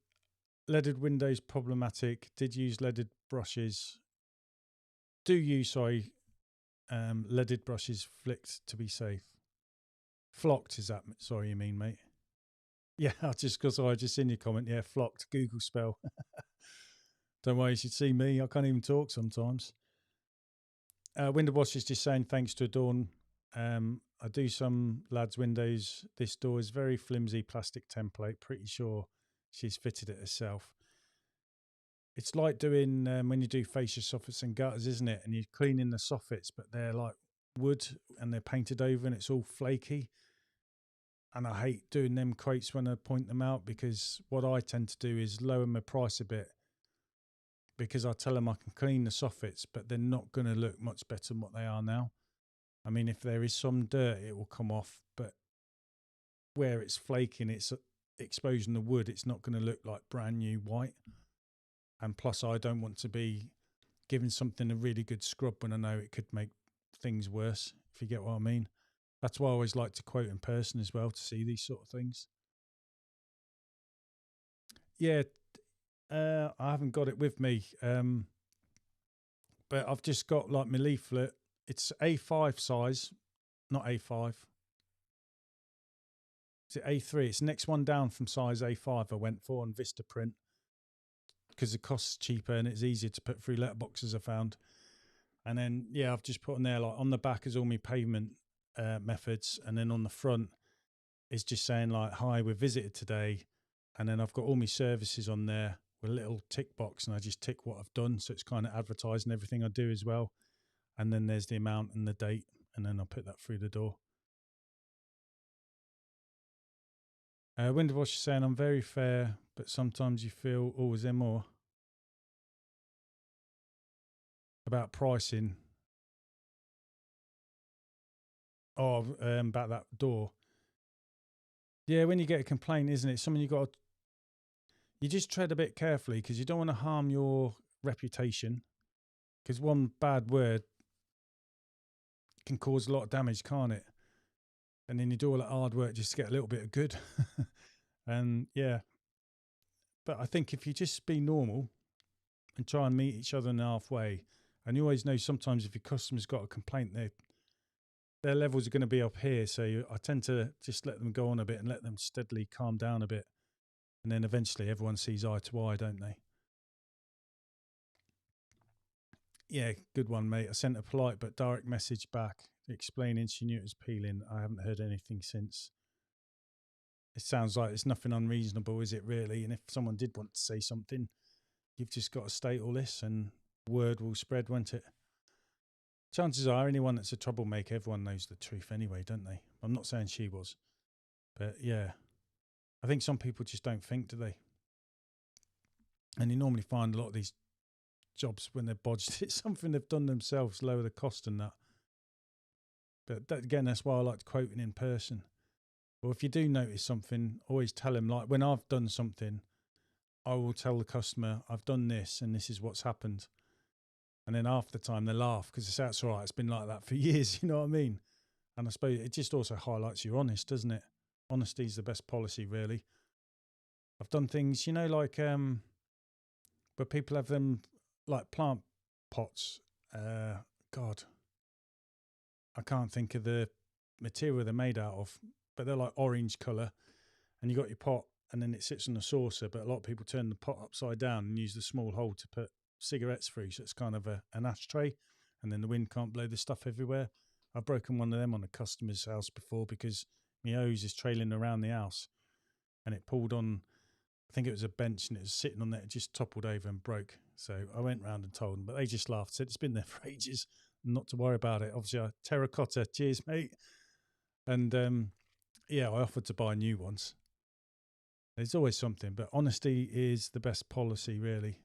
leaded windows problematic. Did use leaded brushes. Do use, sorry, leaded brushes flicked to be safe. Flocked, is that? Sorry, you mean, mate? Yeah, because I just seen your comment. Yeah, flocked, Google spell. Don't worry, you should see me. I can't even talk sometimes. Window wash is just saying thanks to Adorn. I do some lads' windows. This door is very flimsy plastic template. Pretty sure she's fitted it herself. It's like doing when you do fascia soffits and gutters, isn't it? And you're cleaning the soffits, but they're like wood and they're painted over and it's all flaky. And I hate doing them quotes when I point them out, because what I tend to do is lower my price a bit, because I tell them I can clean the soffits, but they're not going to look much better than what they are now. I mean, if there is some dirt, it will come off, but where it's flaking, it's exposing the wood, it's not going to look like brand new white. And plus, I don't want to be giving something a really good scrub when I know it could make things worse, if you get what I mean. That's why I always like to quote in person as well, to see these sort of things. Yeah, I haven't got it with me, but I've just got like my leaflet. It's A5 size, not A5. Is it A3? It's the next one down from size A5 I went for on Vistaprint, because the cost's cheaper and it's easier to put through letterboxes, I found. And then, yeah, I've just put on there, like on the back is all my payment methods. And then on the front is just saying like, hi, we're visited today. And then I've got all my services on there with a little tick box, and I just tick what I've done. So it's kind of advertising everything I do as well. And then there's the amount and the date. And then I'll put that through the door. Window Wash is saying, I'm very fair, but sometimes you feel, oh, is there more? About pricing. Oh, about that door. Yeah, when you get a complaint, isn't it? Something you just tread a bit carefully, because you don't want to harm your reputation. Because one bad word can cause a lot of damage, can't it? And then you do all that hard work just to get a little bit of good. And yeah, but I think if you just be normal and try and meet each other in halfway, and you always know sometimes if your customer's got a complaint, their levels are going to be up here. So I tend to just let them go on a bit and let them steadily calm down a bit. And then eventually everyone sees eye to eye, don't they? Yeah, good one, mate. I sent a polite but direct message back explaining she knew it was peeling. I haven't heard anything since. It sounds like it's nothing unreasonable, is it really? And if someone did want to say something, you've just got to state all this and word will spread, won't it? Chances are anyone that's a troublemaker, everyone knows the truth anyway, don't they? I'm not saying she was. But yeah, I think some people just don't think, do they? And you normally find a lot of these jobs when they're bodged, it's something they've done themselves, lower the cost and that. But again, that's why I like quoting in person. Or if you do notice something, always tell them, like when I've done something, I will tell the customer, I've done this and this is what's happened. And then after the time they laugh, because that's all right, it's been like that for years, you know what I mean? And I suppose it just also highlights you're honest, doesn't it? Honesty is the best policy, really. I've done things, like where people have them like plant pots. God, I can't think of the material they're made out of, but they're like orange colour. And you got your pot, and then it sits on a saucer. But a lot of people turn the pot upside down and use the small hole to put cigarettes through. So it's kind of an ashtray, and then the wind can't blow the stuff everywhere. I've broken one of them on a customer's house before because my hose is trailing around the house, and it pulled on. I think it was a bench, and it was sitting on there. It just toppled over and broke. So I went round and told them, but they just laughed. Said it's been there for ages, not to worry about it. Obviously, terracotta. Cheers, mate. And yeah, I offered to buy new ones. There's always something, but honesty is the best policy, really.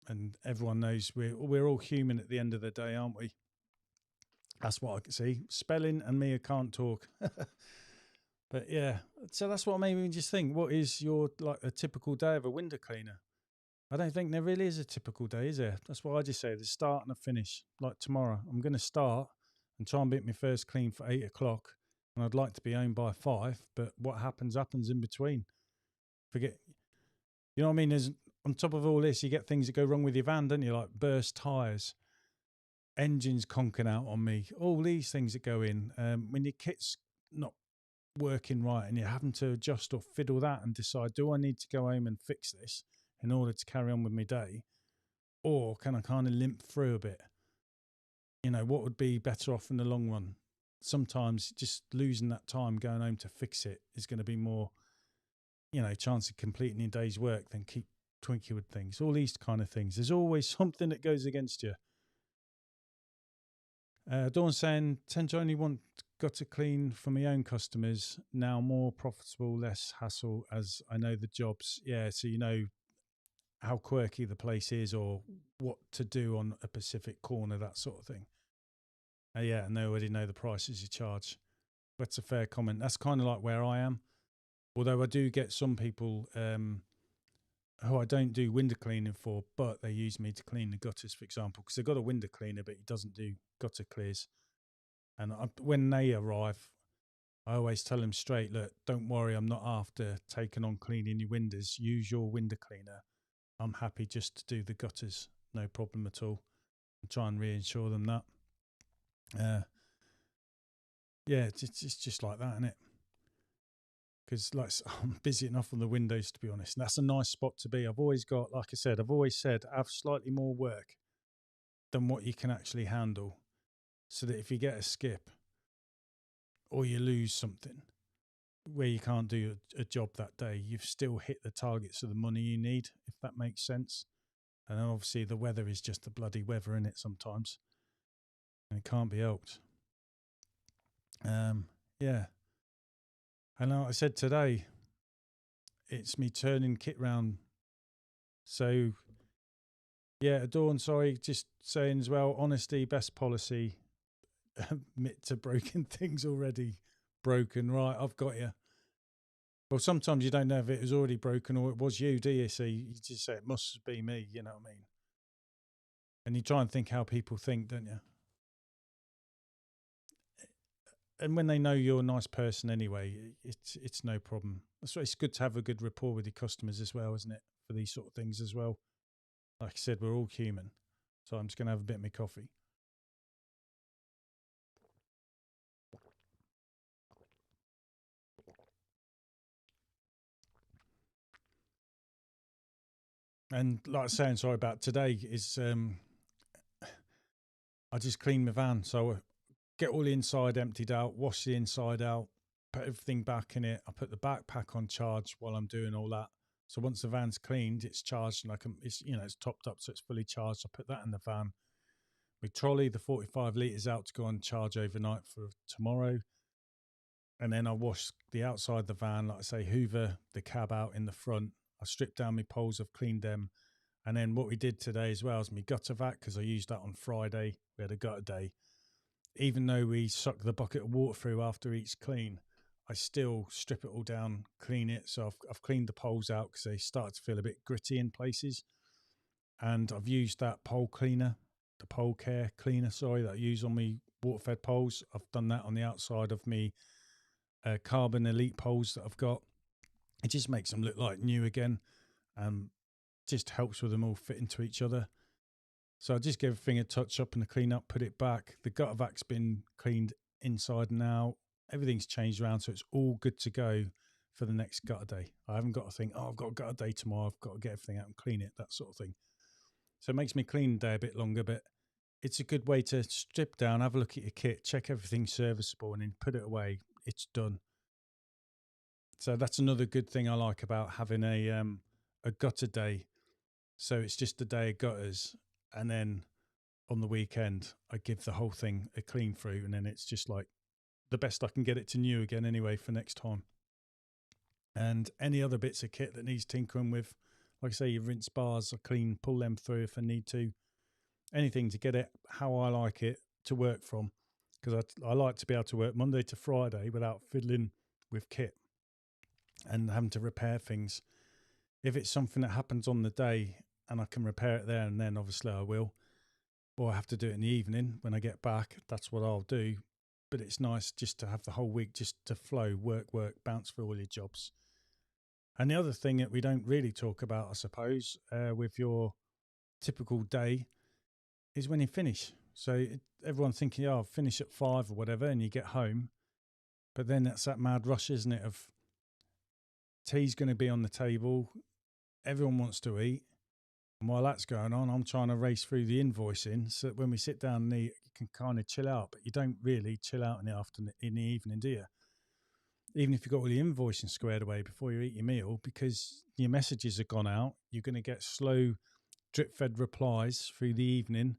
And everyone knows we're all human at the end of the day, aren't we? That's what I can see. Spelling and me, I can't talk. But yeah, so that's what made me just think, what is your, like, a typical day of a window cleaner? I don't think there really is a typical day, is there? That's what I just say, there's a start and a finish. Like tomorrow, I'm going to start and try and get my first clean for 8 o'clock. And I'd like to be home by 5, but what happens in between. Forget, you know what I mean? There's on top of all this, you get things that go wrong with your van, don't you? Like burst tires, engines conking out on me, all these things that go in. When your kit's not working right and you're having to adjust or fiddle that and decide, do I need to go home and fix this in order to carry on with my day? Or can I kind of limp through a bit? You know, what would be better off in the long run? Sometimes just losing that time going home to fix it is going to be more, chance of completing your day's work than keep twinking with things. All these kind of things. There's always something that goes against you. Dawn saying, tend to only want got to clean for my own customers. Now more profitable, less hassle as I know the jobs. Yeah, so you know how quirky the place is or what to do on a Pacific corner, that sort of thing. Yeah, and they already know the prices you charge. That's a fair comment. That's kind of like where I am. Although I do get some people who I don't do window cleaning for, but they use me to clean the gutters, for example, because they've got a window cleaner, but he doesn't do gutter clears. And when they arrive, I always tell them straight, look, don't worry, I'm not after taking on cleaning your windows. Use your window cleaner. I'm happy just to do the gutters. No problem at all. And try and reassure them that. Yeah, it's just like that, isn't it? Because like I'm busy enough on the windows, to be honest. And that's a nice spot to be. I've always got, like I said, have slightly more work than what you can actually handle, so that if you get a skip or you lose something where you can't do a job that day, you've still hit the targets of the money you need, if that makes sense. And then obviously the weather is just the bloody weather in it sometimes, and it can't be helped. Yeah. And like I said today, it's me turning kit round. So yeah, Dawn, sorry, just saying as well, honesty, best policy. Admit to broken things already. Broken, right, I've got you. Well, sometimes you don't know if it was already broken or it was you, do you? So you just say it must be me, you know what I mean? And you try and think how people think, don't you? And when they know you're a nice person anyway, it's no problem. That's why it's good to have a good rapport with your customers as well, isn't it? For these sort of things as well. Like I said, we're all human. So I'm just going to have a bit of my coffee. And like I was saying, sorry about today, is I just cleaned my van. So I get all the inside emptied out, wash the inside out, put everything back in it. I put the backpack on charge while I'm doing all that. So once the van's cleaned, it's charged and it's topped up, so it's fully charged. I put that in the van. We trolley the 45 litres out to go on charge overnight for tomorrow. And then I wash the outside of the van, like I say, hoover the cab out in the front. I stripped down my poles, I've cleaned them. And then what we did today as well is my gutter vac, because I used that on Friday. We had a gutter day. Even though we suck the bucket of water through after each clean, I still strip it all down, clean it. So I've cleaned the poles out because they started to feel a bit gritty in places. And I've used that pole cleaner, the pole care cleaner, that I use on my water fed poles. I've done that on the outside of me carbon elite poles that I've got. It just makes them look like new again, and just helps with them all fitting to each other. So I just give everything a touch up and a clean up, put it back. The gutter vac's been cleaned inside and out. Everything's changed around, so it's all good to go for the next gutter day. I haven't got to think, I've got a gutter day tomorrow, I've got to get everything out and clean it, that sort of thing. So it makes me clean day a bit longer, but it's a good way to strip down, have a look at your kit, check everything's serviceable, and then put it away. It's done. So that's another good thing I like about having a gutter day. So it's just a day of gutters, and then on the weekend I give the whole thing a clean through, and then it's just like the best I can get it to new again anyway for next time. And any other bits of kit that needs tinkering with, like I say, your rinse bars, I clean, pull them through if I need to. Anything to get it how I like it to work from, because I like to be able to work Monday to Friday without fiddling with kit and having to repair things. If it's something that happens on the day and I can repair it there and then, obviously I will. Or I have to do it in the evening when I get back, that's what I'll do. But it's nice just to have the whole week just to flow, work, bounce through all your jobs. And the other thing that we don't really talk about, I suppose, with your typical day is when you finish. So everyone's thinking, oh, I'll finish at 5 or whatever, and you get home. But then that's that mad rush, isn't it? Of tea's going to be on the table. Everyone wants to eat. And while that's going on, I'm trying to race through the invoicing so that when we sit down and eat, you can kind of chill out. But you don't really chill out in the afternoon, in the evening, do you? Even if you've got all the invoicing squared away before you eat your meal, because your messages have gone out, you're going to get slow drip fed replies through the evening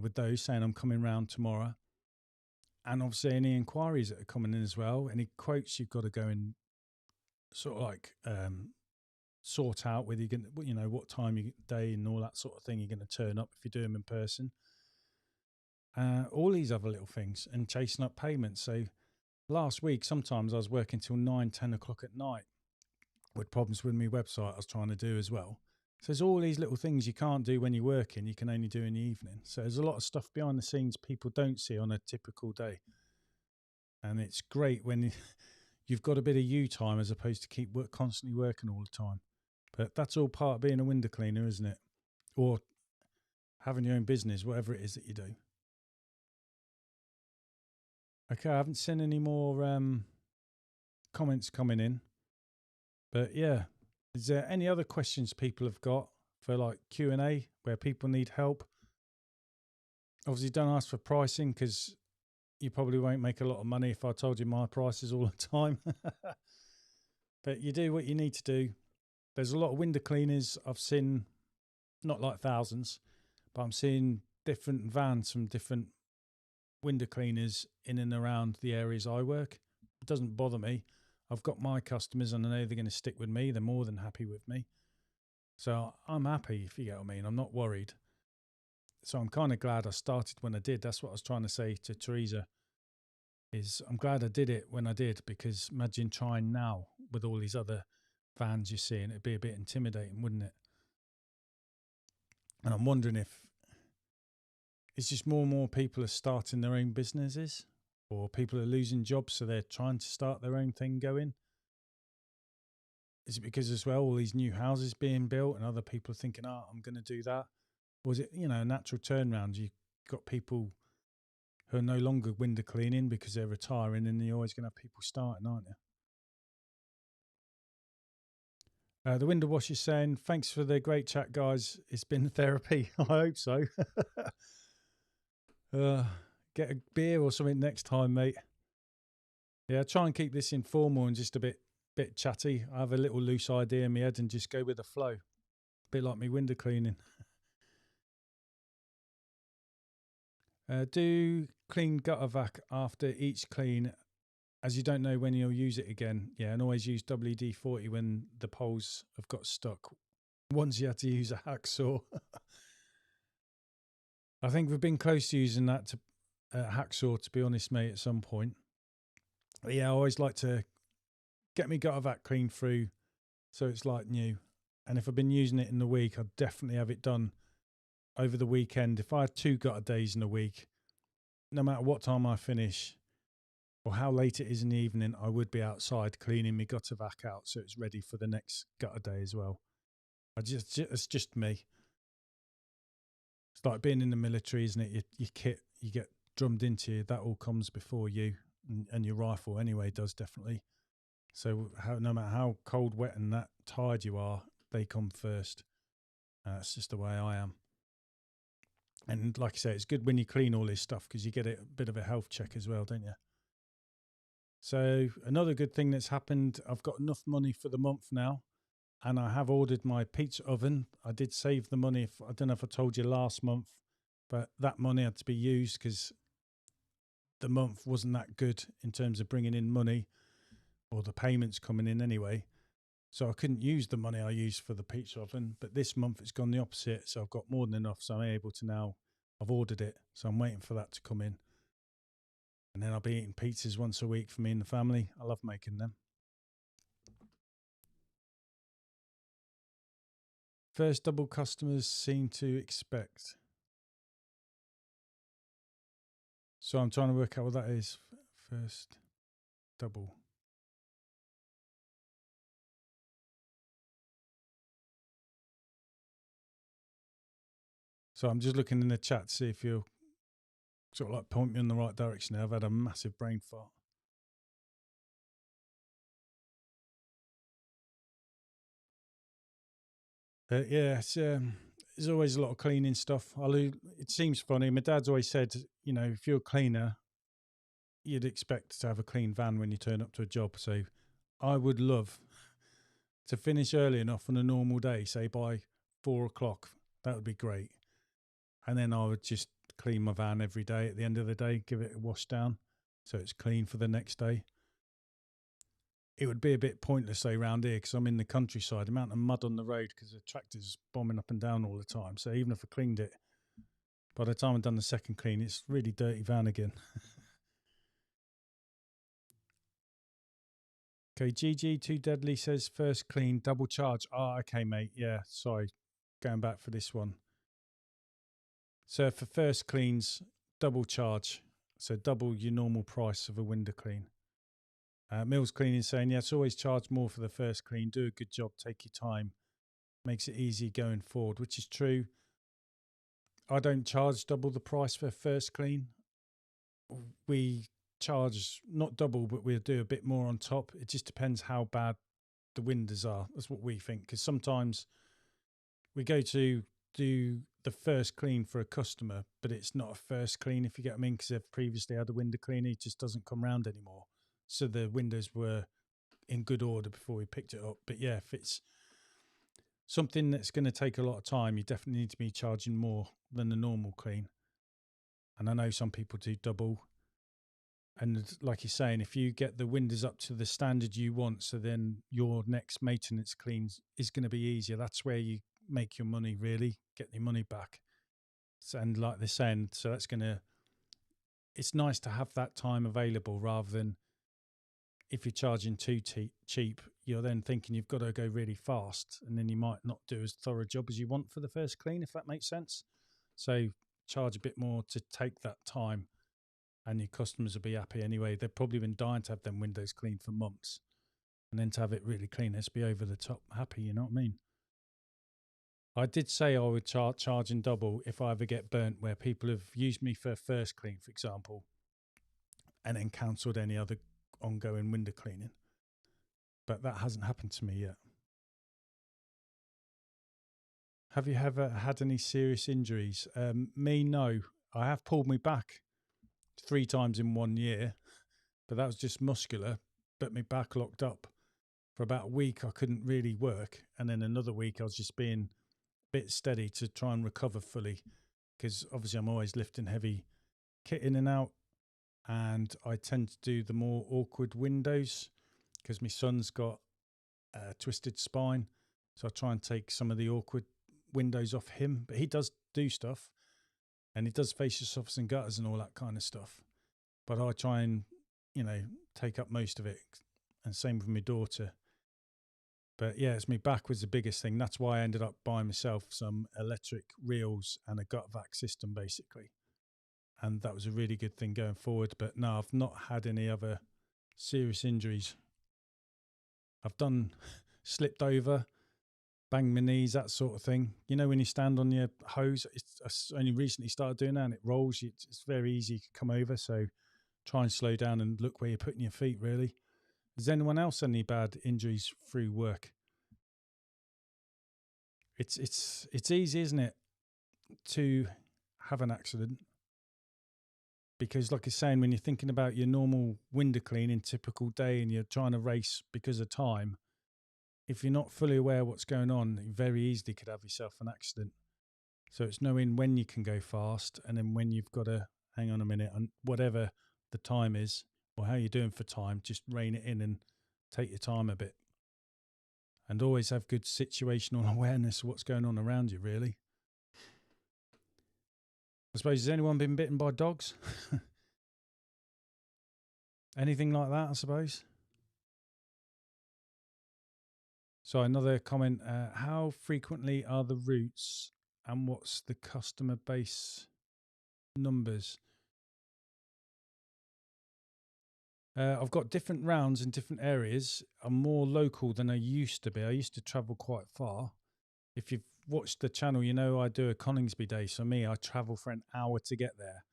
with those saying I'm coming round tomorrow. And obviously any inquiries that are coming in as well, any quotes you've got to go and sort of like sort out whether you're going to, you know, what time you day and all that sort of thing you're going to turn up if you do them in person. All these other little things and chasing up payments. So last week, sometimes I was working till 9, 10 o'clock at night with problems with my website I was trying to do as well. So there's all these little things you can't do when you're working, you can only do in the evening. So there's a lot of stuff behind the scenes people don't see on a typical day. And it's great when you've got a bit of you time as opposed to keep constantly working all the time. But that's all part of being a window cleaner, isn't it? Or having your own business, whatever it is that you do. Okay, I haven't seen any more comments coming in. But yeah, is there any other questions people have got for like Q&A where people need help? Obviously, don't ask for pricing because you probably won't make a lot of money if I told you my prices all the time. But you do what you need to do. There's a lot of window cleaners I've seen, not like thousands, but I'm seeing different vans from different window cleaners in and around the areas I work. It doesn't bother me. I've got my customers and I know they're going to stick with me. They're more than happy with me. So I'm happy, if you get what I mean. I'm not worried. So I'm kind of glad I started when I did. That's what I was trying to say to Teresa, is I'm glad I did it when I did, because imagine trying now with all these other vans you're seeing. It'd be a bit intimidating, wouldn't it? And I'm wondering if it's just more and more people are starting their own businesses, or people are losing jobs, so they're trying to start their own thing going. Is it because as well all these new houses being built and other people are thinking, oh, I'm going to do that? Or is it, you know, a natural turnaround? You've got people who are no longer window cleaning because they're retiring, and you're always going to have people starting, aren't you? The window washer's saying, thanks for the great chat, guys. It's been therapy. I hope so. Get a beer or something next time, mate. Yeah, try and keep this informal and just a bit chatty. I have a little loose idea in my head and just go with the flow. A bit like me window cleaning. Do clean gutter vac after each clean, as you don't know when you'll use it again. Yeah, and always use WD-40 when the poles have got stuck. Once you had to use a hacksaw. I think we've been close to using that to hacksaw, to be honest, mate, at some point. But yeah, I always like to get me gutter vac clean through so it's like new. And if I've been using it in the week, I'd definitely have it done over the weekend. If I had 2 gutter days in a week, no matter what time I finish or how late it is in the evening, I would be outside cleaning my gutter vac out so it's ready for the next gutter day as well. It's just me. It's like being in the military, isn't it? Your kit, you get drummed into you. That all comes before you, and your rifle anyway does, definitely. So no matter how cold, wet and that tired you are, they come first. It's just the way I am. And like I say, it's good when you clean all this stuff because you get a bit of a health check as well, don't you? So another good thing that's happened, I've got enough money for the month now, and I have ordered my pizza oven. I did save the money. I don't know if I told you last month, but that money had to be used because the month wasn't that good in terms of bringing in money, or the payments coming in anyway. So I couldn't use the money I used for the pizza oven, but this month it's gone the opposite. So I've got more than enough. So I'm able to now, I've ordered it. So I'm waiting for that to come in. And then I'll be eating pizzas once a week for me and the family. I love making them. First double customers seem to expect. So I'm trying to work out what that is. First double. So I'm just looking in the chat to see if you'll sort of like point me in the right direction. I've had a massive brain fart. Yeah, there's always a lot of cleaning stuff. It seems funny. My dad's always said, you know, if you're a cleaner, you'd expect to have a clean van when you turn up to a job. So I would love to finish early enough on a normal day, say by 4 o'clock. That would be great. And then I would just clean my van every day at the end of the day, give it a wash down so it's clean for the next day. It would be a bit pointless, say, around here because I'm in the countryside. The amount of mud on the road because the tractor's bombing up and down all the time. So even if I cleaned it, by the time I've done the second clean, it's really dirty van again. Okay, GG Too Deadly says first clean, double charge. Okay, mate. Yeah, sorry. Going back for this one. So for first cleans, double charge. So double your normal price of a window clean. Mills Cleaning saying, yes, always charge more for the first clean. Do a good job. Take your time. Makes it easy going forward, which is true. I don't charge double the price for first clean. We charge not double, but we'll do a bit more on top. It just depends how bad the windows are. That's what we think. Because sometimes we go to do the first clean for a customer, but it's not a first clean, if you get what I mean, because they've previously had a window cleaner. It just doesn't come round anymore. So the windows were in good order before we picked it up. But yeah, if it's something that's going to take a lot of time, you definitely need to be charging more than the normal clean. And I know some people do double. And like you're saying, if you get the windows up to the standard you want, so then your next maintenance cleans is going to be easier. That's where you make your money, really, get your money back. So, and like they're saying, so that's going to, it's nice to have that time available rather than if you're charging too cheap, you're then thinking you've got to go really fast and then you might not do as thorough a job as you want for the first clean, if that makes sense. So charge a bit more to take that time and your customers will be happy anyway. They've probably been dying to have them windows cleaned for months and then to have it really clean, let's be over the top happy, you know what I mean? I did say I would charge in double if I ever get burnt where people have used me for first clean, for example, and then cancelled any other ongoing window cleaning. But that hasn't happened to me yet. Have you ever had any serious injuries? Me, no. I have pulled me back 3 times in 1 year, but that was just muscular. But my back locked up for about a week. I couldn't really work, and then another week I was just being a bit steady to try and recover fully, because obviously I'm always lifting heavy kit in and out, and I tend to do the more awkward windows because my son's got a twisted spine, so I try and take some of the awkward windows off him. But he does do stuff, and he does fascia softs and gutters and all that kind of stuff. But I try and, you know, take up most of it, and same with my daughter. But yeah, it's my back was the biggest thing. That's why I ended up buying myself some electric reels and a gut vac system, basically. And that was a really good thing going forward. But no, I've not had any other serious injuries. I've done slipped over, banged my knees, that sort of thing. You know, when you stand on your hose, I only recently started doing that and it rolls. It's very easy to come over. So try and slow down and look where you're putting your feet, really. Has anyone else had any bad injuries through work? It's easy, isn't it, to have an accident? Because like I was saying, when you're thinking about your normal window cleaning, typical day, and you're trying to race because of time, if you're not fully aware of what's going on, you very easily could have yourself an accident. So it's knowing when you can go fast and then when you've got to hang on a minute, and whatever the time is or how you're doing for time, just rein it in and take your time a bit. And always have good situational awareness of what's going on around you, really. I suppose, has anyone been bitten by dogs? Anything like that, I suppose? So another comment, how frequently are the routes and what's the customer base numbers? I've got different rounds in different areas. I'm more local than I used to be. I used to travel quite far. If you've watched the channel, you know, I do a Coningsby day. So me, I travel for an hour to get there.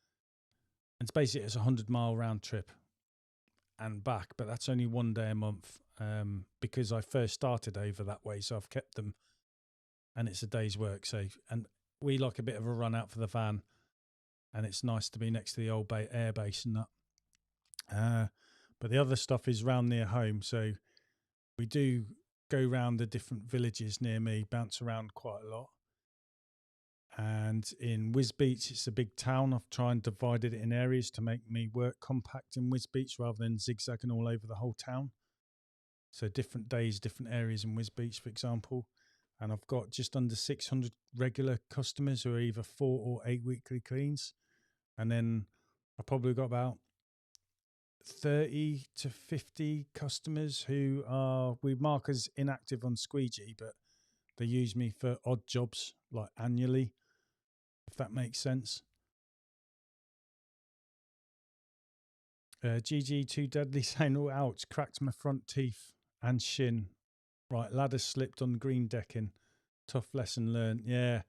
And it's basically it's a 100-mile round trip and back, but that's only one day a month because I first started over that way. So I've kept them and it's a day's work. So, and we like a bit of a run out for the van and it's nice to be next to the old air base and that. But the other stuff is round near home. So we do go round the different villages near me, bounce around quite a lot. And in Wisbech, it's a big town. I've tried and divided it in areas to make me work compact in Wisbech rather than zigzagging all over the whole town. So different days, different areas in Wisbech, for example. And I've got just under 600 regular customers who are either 4 or 8 weekly cleans. And then I've probably got about 30 to 50 customers who we mark as inactive on Squeegee, but they use me for odd jobs like annually, if that makes sense. GG Too Deadly saying, oh, ouch, cracked my front teeth and shin. Right, ladder slipped on green decking. Tough lesson learned. Yeah.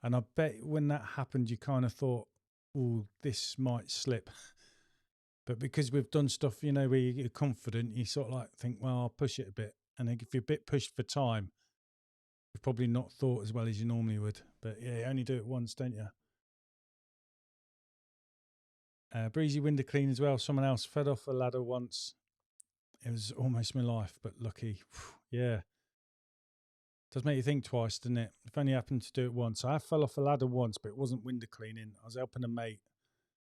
And I bet when that happened, you kind of thought, oh, this might slip. But because we've done stuff, you know, where you're confident, you sort of like think, well, I'll push it a bit. And if you're a bit pushed for time, you've probably not thought as well as you normally would. But yeah, you only do it once, don't you? Breezy window clean as well. Someone else fed off a ladder once. It was almost my life, but lucky. Yeah. Does make you think twice, doesn't it? If only happened to do it once. I fell off a ladder once, but it wasn't window cleaning. I was helping a mate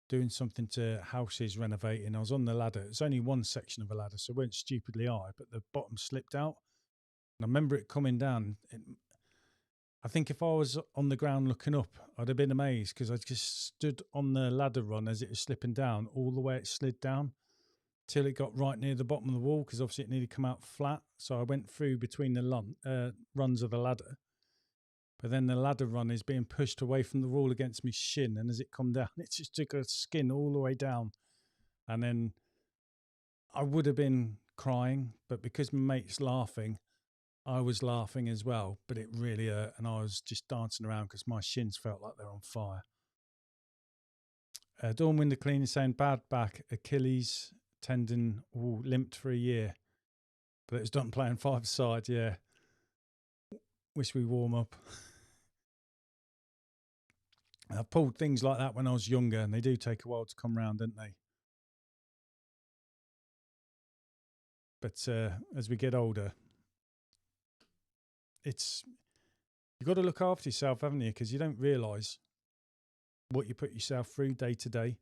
doing something to houses renovating. I was on the ladder. It's only one section of a ladder, so it weren't stupidly high, but the bottom slipped out. And I remember it coming down. I think if I was on the ground looking up, I'd have been amazed because I just stood on the ladder run as it was slipping down, all the way it slid down till it got right near the bottom of the wall because obviously it needed to come out flat. So I went through between the runs of the ladder. But then the ladder run is being pushed away from the wall against my shin. And as it come down, it just took a skin all the way down. And then I would have been crying, but because my mate's laughing, I was laughing as well, but it really hurt. And I was just dancing around because my shins felt like they're on fire. Dawn Window Clean is saying bad back, Achilles tendon, limped for a year. But it was done playing 5-side, yeah. Wish we warm up. I've pulled things like that when I was younger, and they do take a while to come round, don't they? But as we get older, you've got to look after yourself, haven't you? Because you don't realise what you put yourself through day to day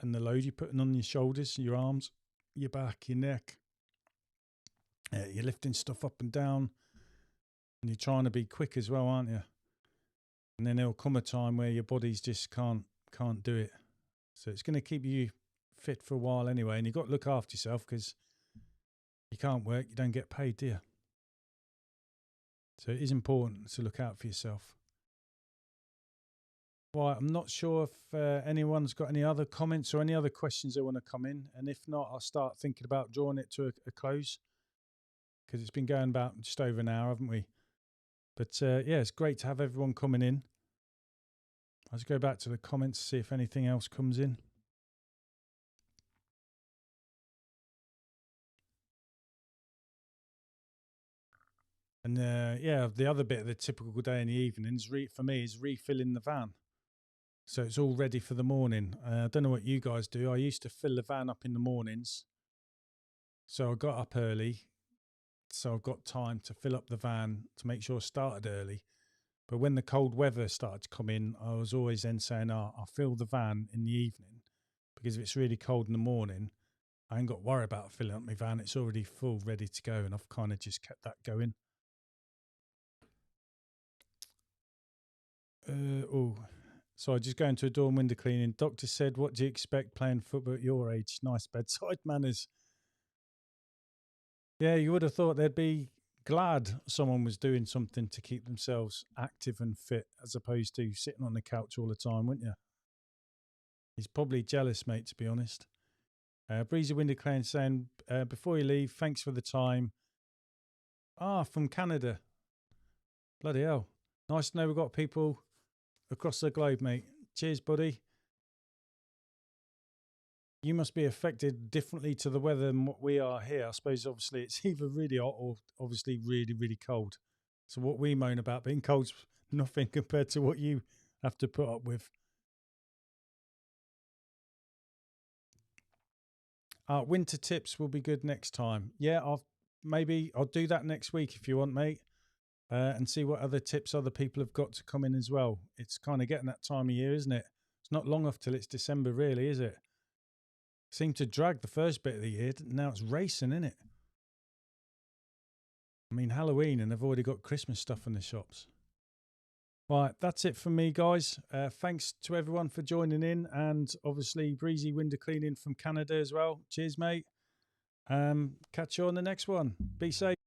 and the load you're putting on your shoulders, your arms, your back, your neck. You're lifting stuff up and down and you're trying to be quick as well, aren't you? And then there'll come a time where your body's just can't do it. So it's going to keep you fit for a while anyway. And you've got to look after yourself because you can't work, you don't get paid, do you? So it is important to look out for yourself. Right, I'm not sure if anyone's got any other comments or any other questions they want to come in. And if not, I'll start thinking about drawing it to a close because it's been going about just over an hour, haven't we? But yeah, it's great to have everyone coming in. I'll just go back to the comments, see if anything else comes in. And yeah, the other bit of the typical day in the evening for me is refilling the van. So it's all ready for the morning. I don't know what you guys do. I used to fill the van up in the mornings. So I got up early. So I've got time to fill up the van to make sure I started early. But when the cold weather started to come in, I was always then saying, I'll fill the van in the evening because if it's really cold in the morning, I ain't got to worry about filling up my van. It's already full, ready to go. And I've kind of just kept that going. So I just go into a door and window cleaning. Doctor said, what do you expect playing football at your age? Nice bedside manners. Yeah, you would have thought they'd be glad someone was doing something to keep themselves active and fit as opposed to sitting on the couch all the time, wouldn't you? He's probably jealous, mate, to be honest. Breezy Window Clean saying, before you leave, thanks for the time. From Canada. Bloody hell. Nice to know we've got people across the globe, mate. Cheers, buddy. You must be affected differently to the weather than what we are here. I suppose obviously it's either really hot or obviously really, really cold. So what we moan about being cold's nothing compared to what you have to put up with. Winter tips will be good next time. Yeah, I'll do that next week if you want, mate. And see what other tips other people have got to come in as well. It's kind of getting that time of year, isn't it? It's not long off till it's December, really, is it? Seemed to drag the first bit of the year. Now it's racing, isn't it? I mean, Halloween, and they've already got Christmas stuff in the shops. Right, that's it from me, guys. Thanks to everyone for joining in, and obviously Breezy window cleaning from Canada as well. Cheers, mate. Catch you on the next one. Be safe.